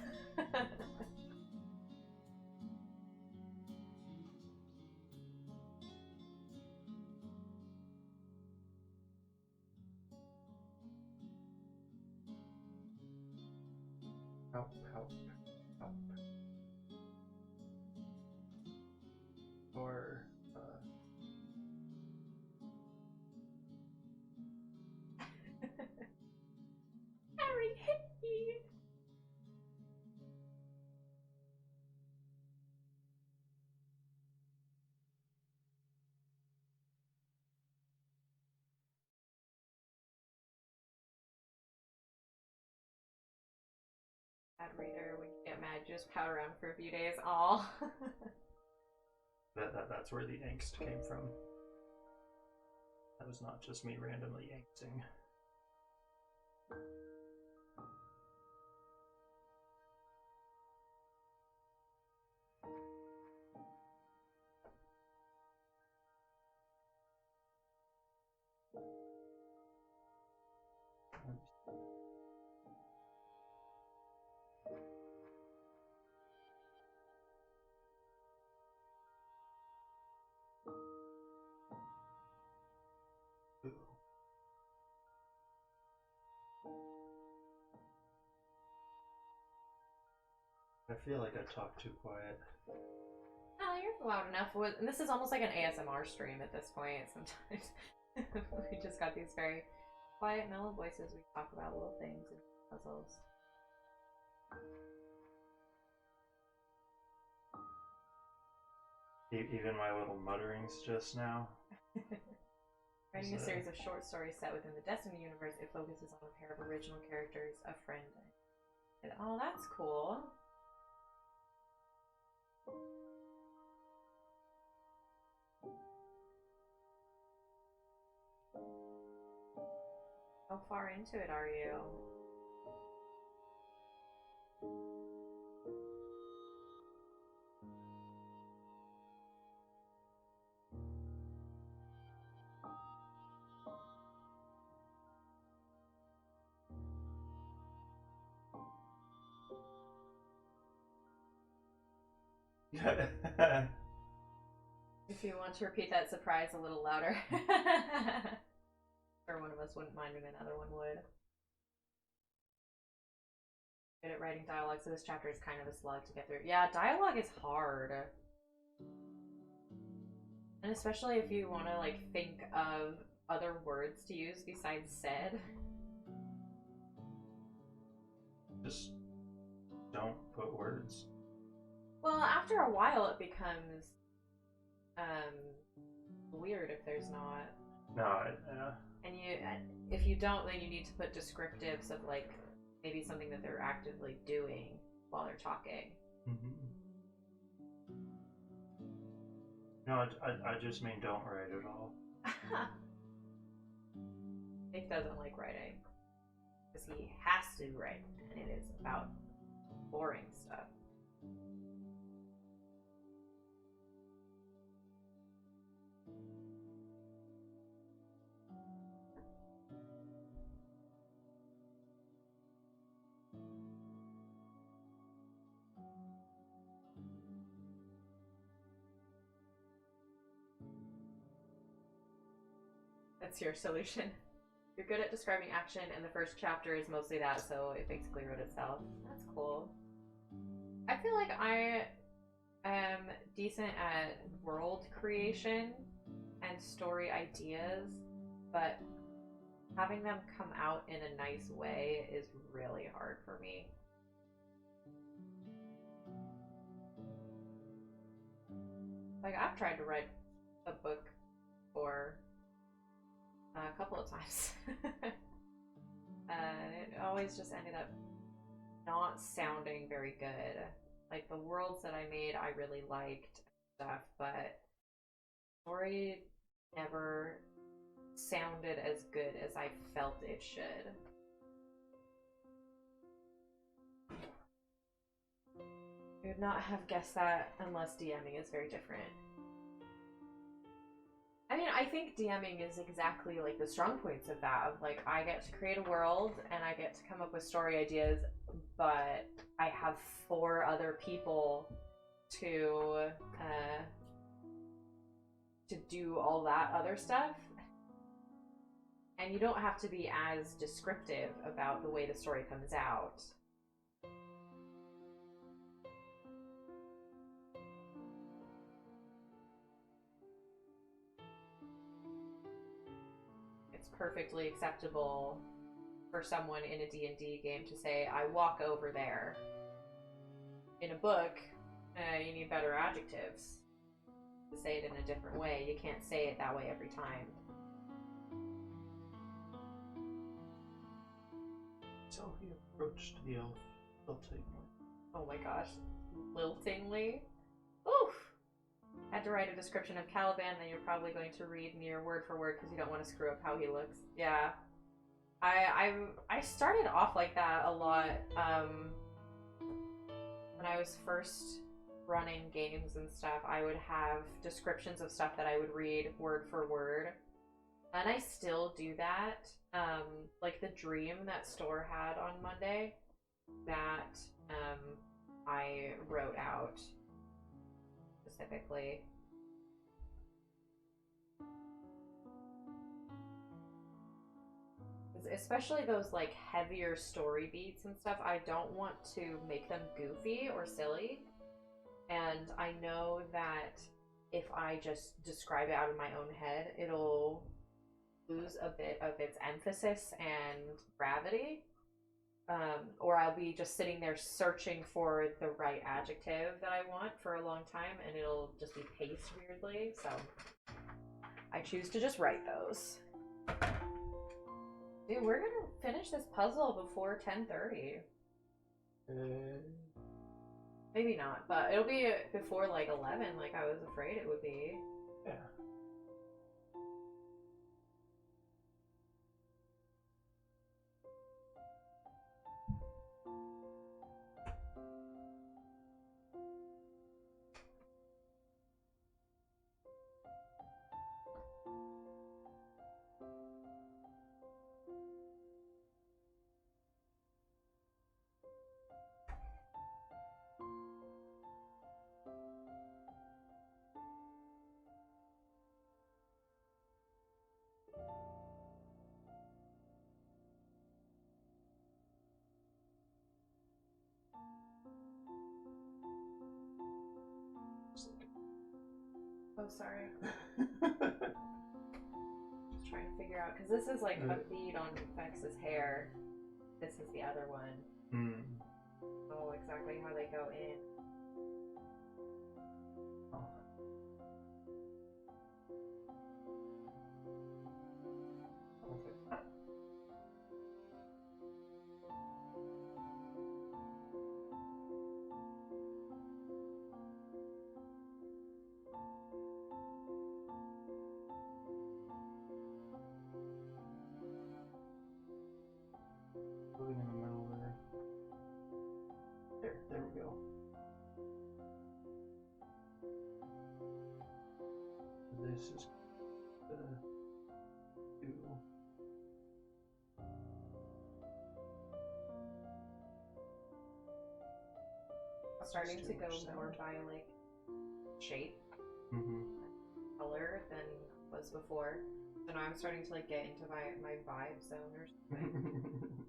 Help, help, help. Or, Harry hit me. Bad reader, when you get mad, you just pout around for a few days. All. that's where the angst came from. That was not just me randomly angsting. I feel like I talk too quiet. Oh, you're loud enough. And this is almost like an ASMR stream at this point. Sometimes we just got these very quiet, mellow voices. We talk about little things and puzzles. Even my little mutterings just now. Writing a series of short stories set within the Destiny universe, it focuses on a pair of original characters, a friend. Oh, that's cool. How far into it are you? If you want to repeat that surprise a little louder. Or one of us wouldn't mind if another one would. Good at writing dialogue, so this chapter is kind of a slog to get through. Yeah, dialogue is hard. And especially if you want to, like, think of other words to use besides said. Just don't put words. Well, after a while it becomes weird if there's not. No, And if you don't, then you need to put descriptives of, like, maybe something that they're actively doing while they're talking. Mm-hmm. No, I just mean don't write at all. Nick doesn't like writing because he has to write, and it is about boring stuff. That's your solution. You're good at describing action, and the first chapter is mostly that, so it basically wrote itself. That's cool. I feel like I am decent at world creation and story ideas, but having them come out in a nice way is really hard for me. Like, I've tried to write a book for a couple of times. It always just ended up not sounding very good. Like, the worlds that I made, I really liked stuff, but story never sounded as good as I felt it should. I would not have guessed that unless DMing is very different. I mean, I think DMing is exactly like the strong points of that. Of like, I get to create a world and I get to come up with story ideas, but I have 4 other people to do all that other stuff. And you don't have to be as descriptive about the way the story comes out. It's perfectly acceptable for someone in a D&D game to say, I walk over there. In a book, you need better adjectives to say it in a different way. You can't say it that way every time. So he approached the elf liltingly. Oh my gosh. Liltingly? Oof! Had to write a description of Caliban that you're probably going to read near word for word because you don't want to screw up how he looks. Yeah. I started off like that a lot when I was first running games and stuff. I would have descriptions of stuff that I would read word for word, and I still do that. Like the dream that Store had on Monday, that I wrote out specifically. Especially those like heavier story beats and stuff, I don't want to make them goofy or silly. And I know that if I just describe it out of my own head, it'll lose a bit of its emphasis and gravity. Or I'll be just sitting there searching for the right adjective that I want for a long time, and it'll just be paced weirdly. So I choose to just write those. Dude, we're gonna finish this puzzle before 10:30. Maybe not, but it'll be before like 11, like I was afraid it would be. Yeah. Oh, sorry. Just trying to figure out, because this is like a bead on Vex's hair. This is the other one. Oh, exactly how they go in. Oh. I'll fix that. Moving in the middle there. There we go. This is the two. Starting to go more by like shape, color than was before. So now I'm starting to like get into my vibe zone or something.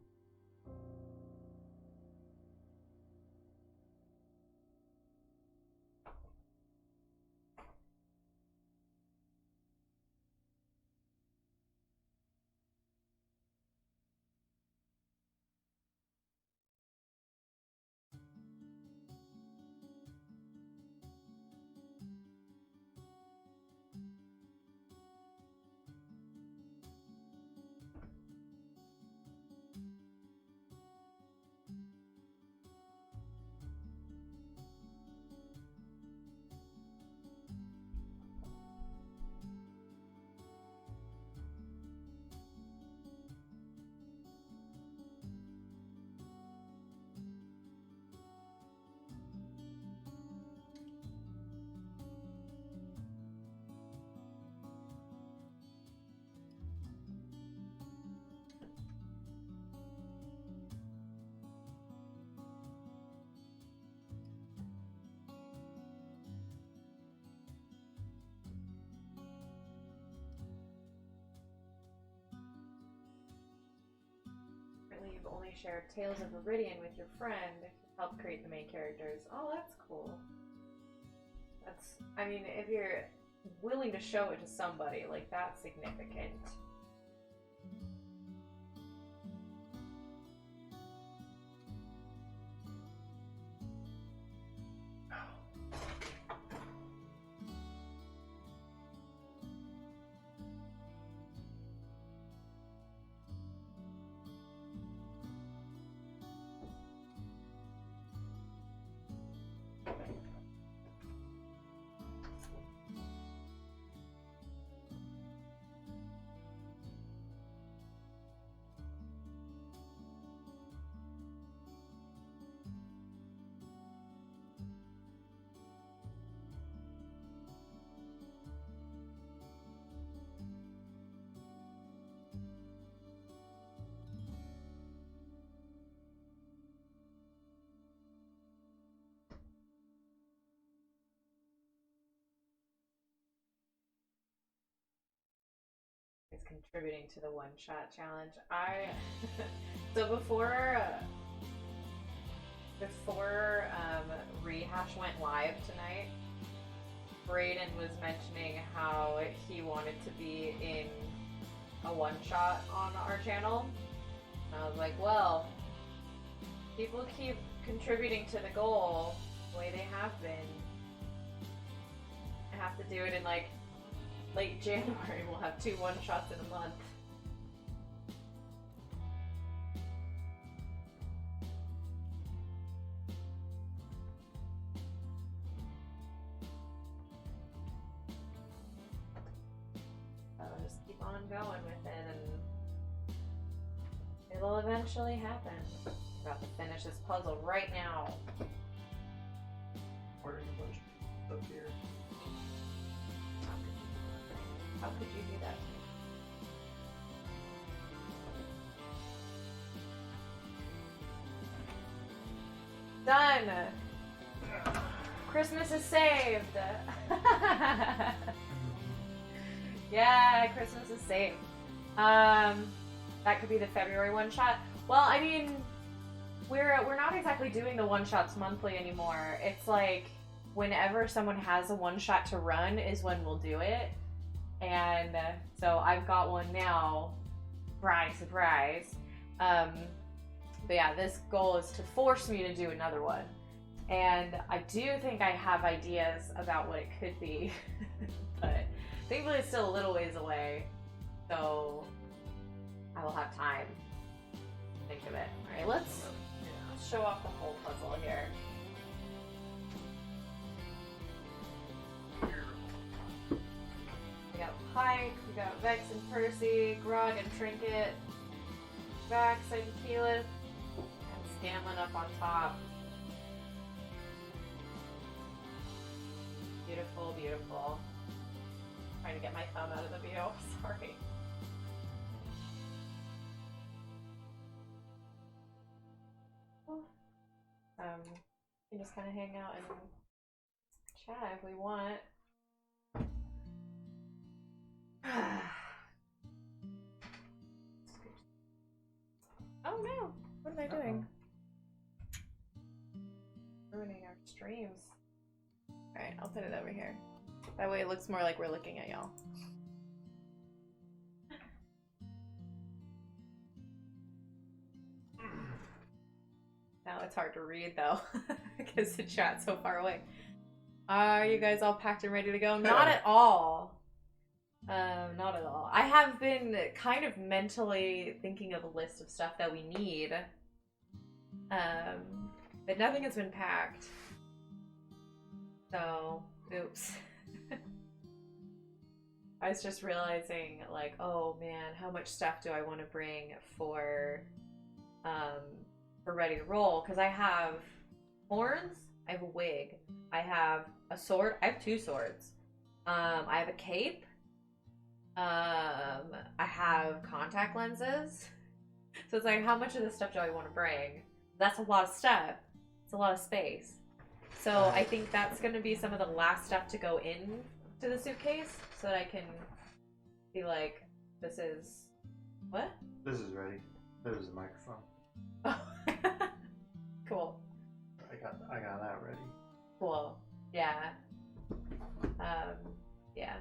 You've only shared Tales of Viridian with your friend. Help create the main characters. Oh, that's cool. That's, I mean, if you're willing to show it to somebody, like, that's significant. Is contributing to the one-shot challenge. So before Rehash went live tonight, Brayden was mentioning how he wanted to be in a one-shot on our channel. And I was like, well, people keep contributing to the goal the way they have been. I have to do it in like late January. We'll have 2 one-shots in a month. I'll just keep on going with it and it'll eventually happen. I'm about to finish this puzzle right now. Ordering a bunch of stuff here. How could you do that to me? Done! Christmas is saved! Yeah, Christmas is saved. That could be the February one-shot. Well, I mean, we're not exactly doing the one-shots monthly anymore. It's like whenever someone has a one shot to run is when we'll do it. And so I've got one now. Surprise, surprise. But yeah, this goal is to force me to do another one. And I do think I have ideas about what it could be. But thankfully it's still a little ways away. So I will have time to think of it. Alright, let's show off the whole puzzle here. We got Pike, we got Vex and Percy, Grog and Trinket, Vax and Keyleth, and Scanlan up on top. Beautiful, beautiful. Trying to get my thumb out of the view, sorry. We can just kind of hang out and chat if we want. Oh no! What am I doing? Ruining our streams. Alright, I'll put it over here. That way it looks more like we're looking at y'all. Now it's hard to read though, because the chat's so far away. Are you guys all packed and ready to go? Not at all. Not at all. I have been kind of mentally thinking of a list of stuff that we need. But nothing has been packed. So, oops. I was just realizing, like, oh man, how much stuff do I want to bring for Ready to Roll? Because I have horns, I have a wig, I have a sword, I have 2 swords, I have a cape, I have contact lenses. So it's like, how much of this stuff do I want to bring? That's a lot of stuff. It's a lot of space. So I think that's going to be some of the last stuff to go in to the suitcase so that I can be like, this is... What? This is ready. There's a microphone. Oh. Cool. I got that ready. Cool. Yeah. Yeah.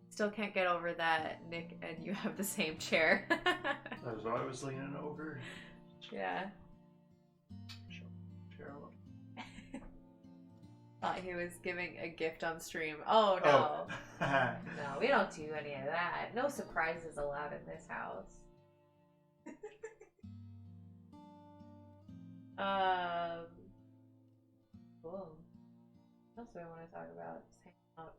Still can't get over that Nick and you have the same chair. That was why I was leaning over. Yeah. Thought he was giving a gift on stream. Oh no. Oh. No, we don't do any of that. No surprises allowed in this house. Cool. What else do I want to talk about? Just hang out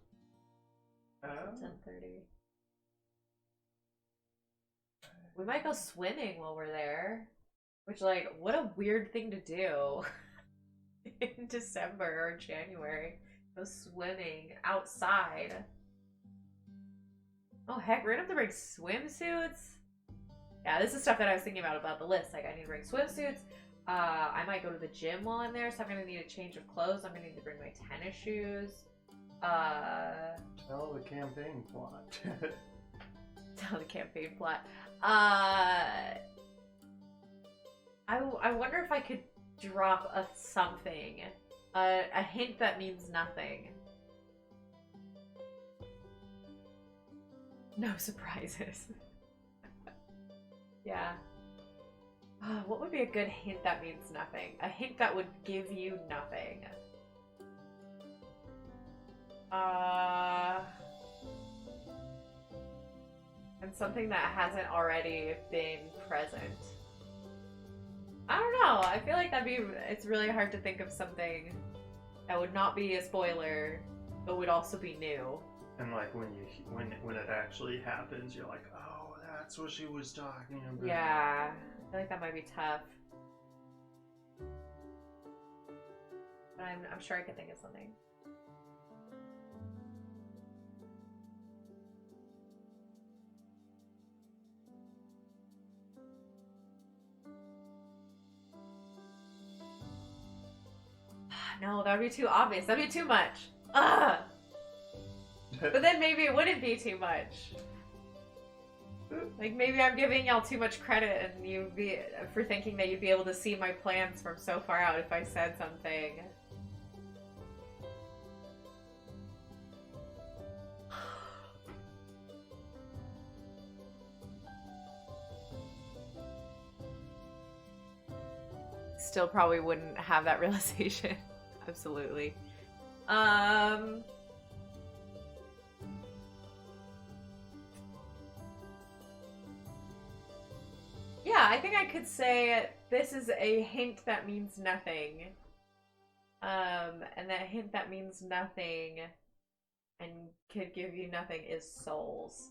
until 10:30. We might go swimming while we're there. Which, like, what a weird thing to do. In December or January. Go swimming outside. Oh heck, we're gonna have to bring swimsuits? Yeah, this is stuff that I was thinking about the list. Like, I need to bring swimsuits. I might go to the gym while I'm there, so I'm gonna need a change of clothes. I'm gonna need to bring my tennis shoes. Tell the campaign plot. Tell the campaign plot. I wonder if I could drop something. A hint that means nothing. No surprises. Yeah. What would be a good hint that means nothing? A hint that would give you nothing. And something that hasn't already been present. I don't know. I feel like it's really hard to think of something that would not be a spoiler, but would also be new. And like when it actually happens, you're like, oh, that's what she was talking about. Yeah, I feel like that might be tough. But I'm sure I could think of something. No, that would be too obvious. That'd be too much. Ugh. But then maybe it wouldn't be too much. Like, maybe I'm giving y'all too much credit and for thinking that you'd be able to see my plans from so far out if I said something. Still probably wouldn't have that realization. Absolutely. Yeah, I think I could say this is a hint that means nothing. And that hint that means nothing and could give you nothing is souls.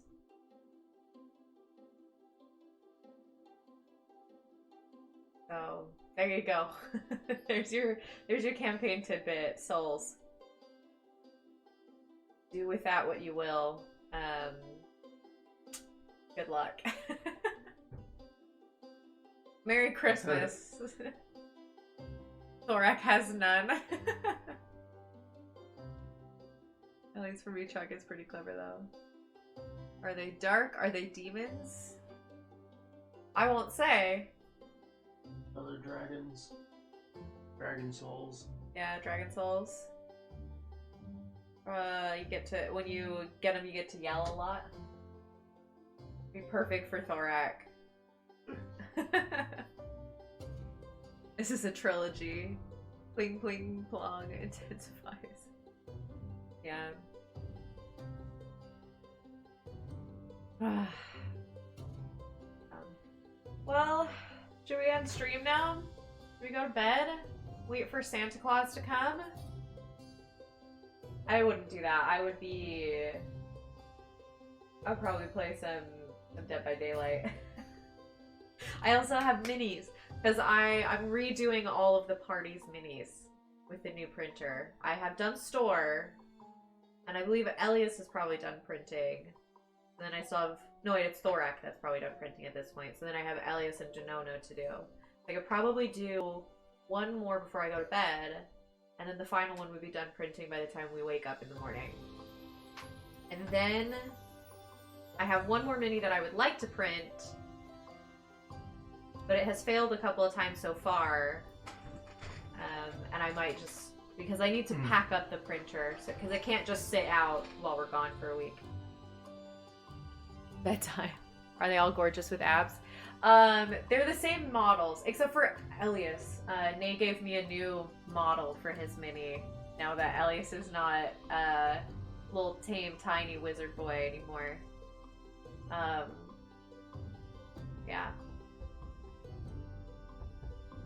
So there you go. there's your campaign tidbit, souls. Do with that what you will. Good luck. Merry Christmas. Thorak has none. At least for me, Chuck is pretty clever though. Are they dark? Are they demons? I won't say. Other dragons. Dragon souls. Yeah, dragon souls. You get to, when you get them, you get to yell a lot. Be perfect for Thorak. This is a trilogy. Pling pling plong intensifies. Yeah. Well, should we end stream now? Should we go to bed? Wait for Santa Claus to come? I wouldn't do that. I'd probably play some Dead by Daylight. I also have minis, because I'm redoing all of the party's minis with the new printer. I have done store, and I believe Elias has probably done printing. And then I still have, no wait, it's Thorak that's probably done printing at this point. So then I have Elias and Danono to do. I could probably do one more before I go to bed, and then the final one would be done printing by the time we wake up in the morning. And then I have one more mini that I would like to print, but it has failed a couple of times so far. And I might just, because I need to pack up the printer, because it can't just sit out while we're gone for a week. Bedtime. Are they all gorgeous with abs? They're the same models, except for Elias. Nay gave me a new model for his mini, now that Elias is not a little tame, tiny wizard boy anymore. Yeah.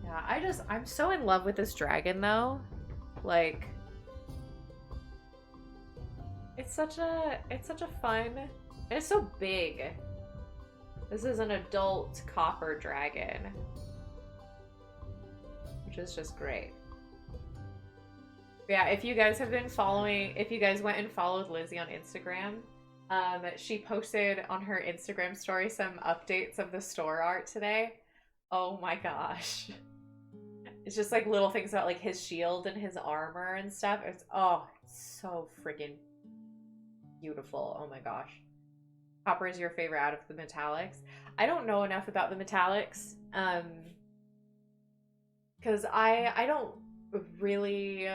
Yeah, I'm so in love with this dragon, though. Like, it's such a fun, and it's so big. This is an adult copper dragon, which is just great. Yeah, if you guys have been following, if you guys went and followed Lizzie on Instagram, she posted on her Instagram story some updates of the store art today. Oh my gosh. It's just like little things about like his shield and his armor and stuff. It's so freaking beautiful. Oh my gosh. Copper is your favorite out of the metallics. I don't know enough about the metallics. Because I don't really,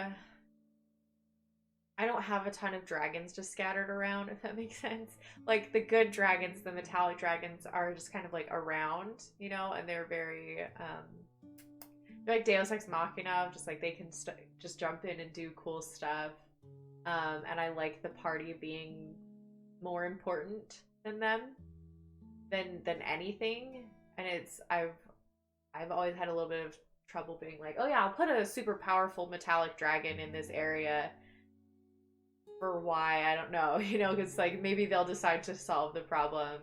I don't have a ton of dragons just scattered around, if that makes sense. Like, the good dragons, the metallic dragons, are just kind of, like, around, you know? And they're very, they're like Deus Ex Machina, just, like, they can just jump in and do cool stuff. And I like the party being more important than them, than anything. And I've always had a little bit of trouble being like, oh yeah, I'll put a super powerful metallic dragon in this area. For why, I don't know, you know, because like maybe they'll decide to solve the problem.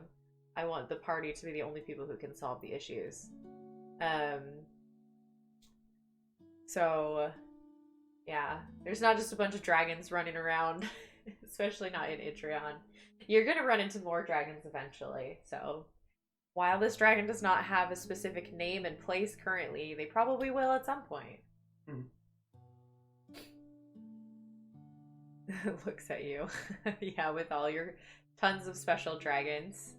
I want the party to be the only people who can solve the issues. So yeah, there's not just a bunch of dragons running around, especially not in Itreon. You're gonna run into more dragons eventually, so while this dragon does not have a specific name and place currently, they probably will at some point. Looks at you. Yeah, with all your tons of special dragons.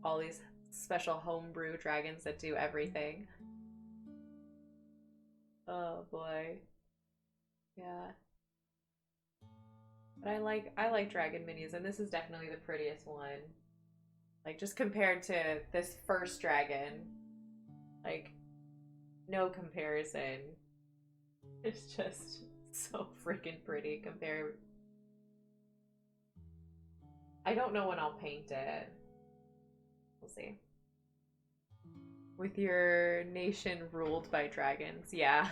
all these special homebrew dragons that do everything. Oh boy. Yeah. But I like dragon minis, and this is definitely the prettiest one. Like, just compared to this first dragon, like, no comparison. It's just so freaking pretty compared. I don't know when I'll paint it. We'll see. With your nation ruled by dragons, yeah.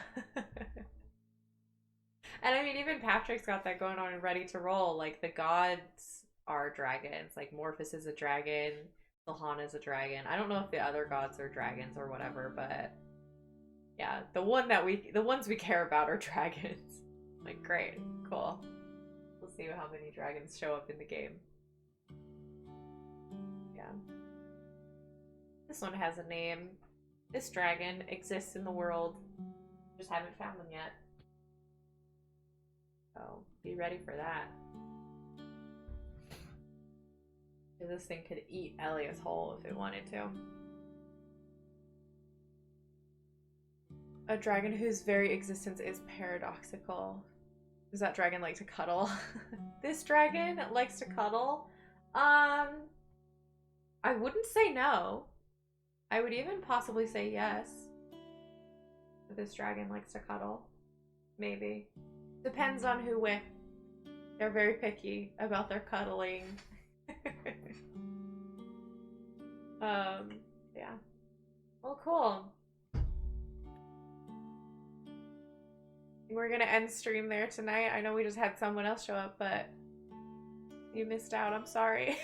And I mean, even Patrick's got that going on and Ready to Roll. Like, the gods are dragons. Like, Morphus is a dragon. Silhana is a dragon. I don't know if the other gods are dragons or whatever, but yeah, the ones we care about are dragons. Like, great, cool. We'll see how many dragons show up in the game. Yeah. This one has a name. This dragon exists in the world. Just haven't found them yet. So, be ready for that. This thing could eat Elias whole if it wanted to. A dragon whose very existence is paradoxical. Does that dragon like to cuddle? This dragon likes to cuddle? I wouldn't say no. I would even possibly say yes. This dragon likes to cuddle. Maybe. Depends on who with. They're very picky about their cuddling. Yeah. Well, cool. We're gonna end stream there tonight. I know we just had someone else show up, but you missed out. I'm sorry.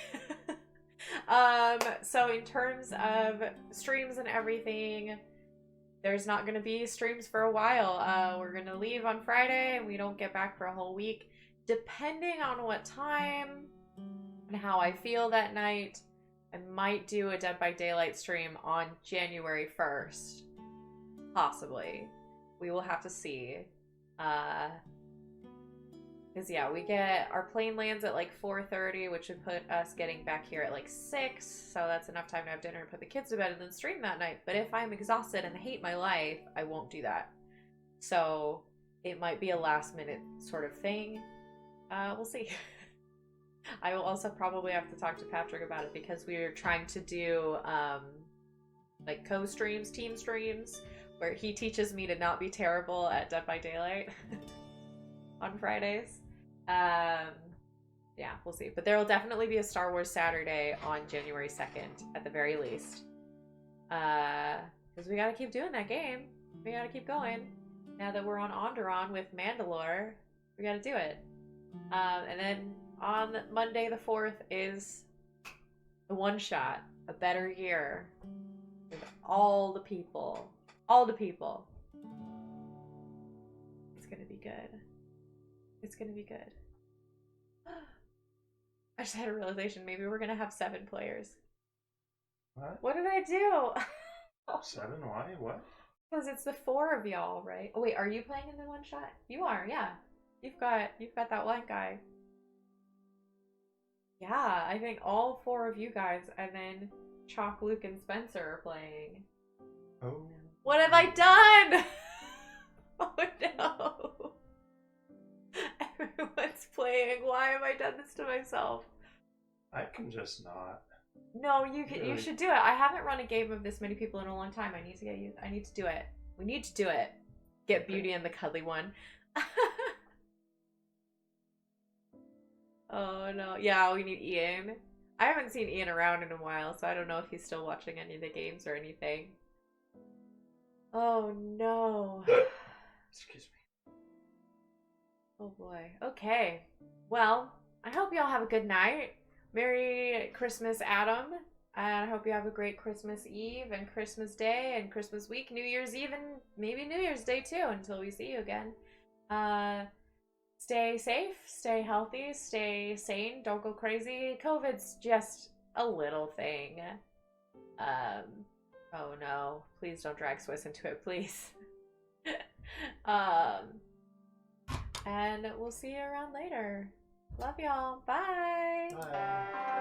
So in terms of streams and everything, there's not gonna be streams for a while. We're gonna leave on Friday and we don't get back for a whole week. Depending on what time and how I feel that night, I might do a Dead by Daylight stream on January 1st. Possibly. We will have to see. Because yeah, our plane lands at like 4:30, which would put us getting back here at like 6, so that's enough time to have dinner and put the kids to bed and then stream that night. But if I'm exhausted and hate my life, I won't do that. So it might be a last minute sort of thing. We'll see. I will also probably have to talk to Patrick about it because we are trying to do like co-streams, team streams, where he teaches me to not be terrible at Dead by Daylight on Fridays. Yeah, we'll see. But there will definitely be a Star Wars Saturday on January 2nd, at the very least. Because we gotta keep doing that game. We gotta keep going. Now that we're on Onderon with Mandalore, we gotta do it. And then on Monday the 4th is the one-shot, A Better Year, with all the people. All the people. It's gonna be good. It's gonna be good. I just had a realization. Maybe we're gonna have 7 players. What? What did I do? 7? Why? What? Because it's the 4 of y'all, right? Oh wait, are you playing in the one shot? You are, yeah. You've got that one guy. Yeah, I think all 4 of you guys, and then Chalk, Luke, and Spencer are playing. Oh. What have I done? Oh no. Everyone's playing. Why have I done this to myself? I can just not. No, you can. Really? You should do it. I haven't run a game of this many people in a long time. I need to get you. I need to do it. We need to do it. Get Beauty and the cuddly one. Oh no. Yeah, we need Ian. I haven't seen Ian around in a while, so I don't know if he's still watching any of the games or anything. Oh no. Excuse me. Oh boy. Okay. Well, I hope y'all have a good night. Merry Christmas, Adam. And I hope you have a great Christmas Eve and Christmas Day and Christmas week, New Year's Eve, and maybe New Year's Day too until we see you again. Stay safe, stay healthy, stay sane, don't go crazy. COVID's just a little thing. Oh no, please don't drag Swiss into it, please. And we'll see you around later. Love y'all. Bye. Bye.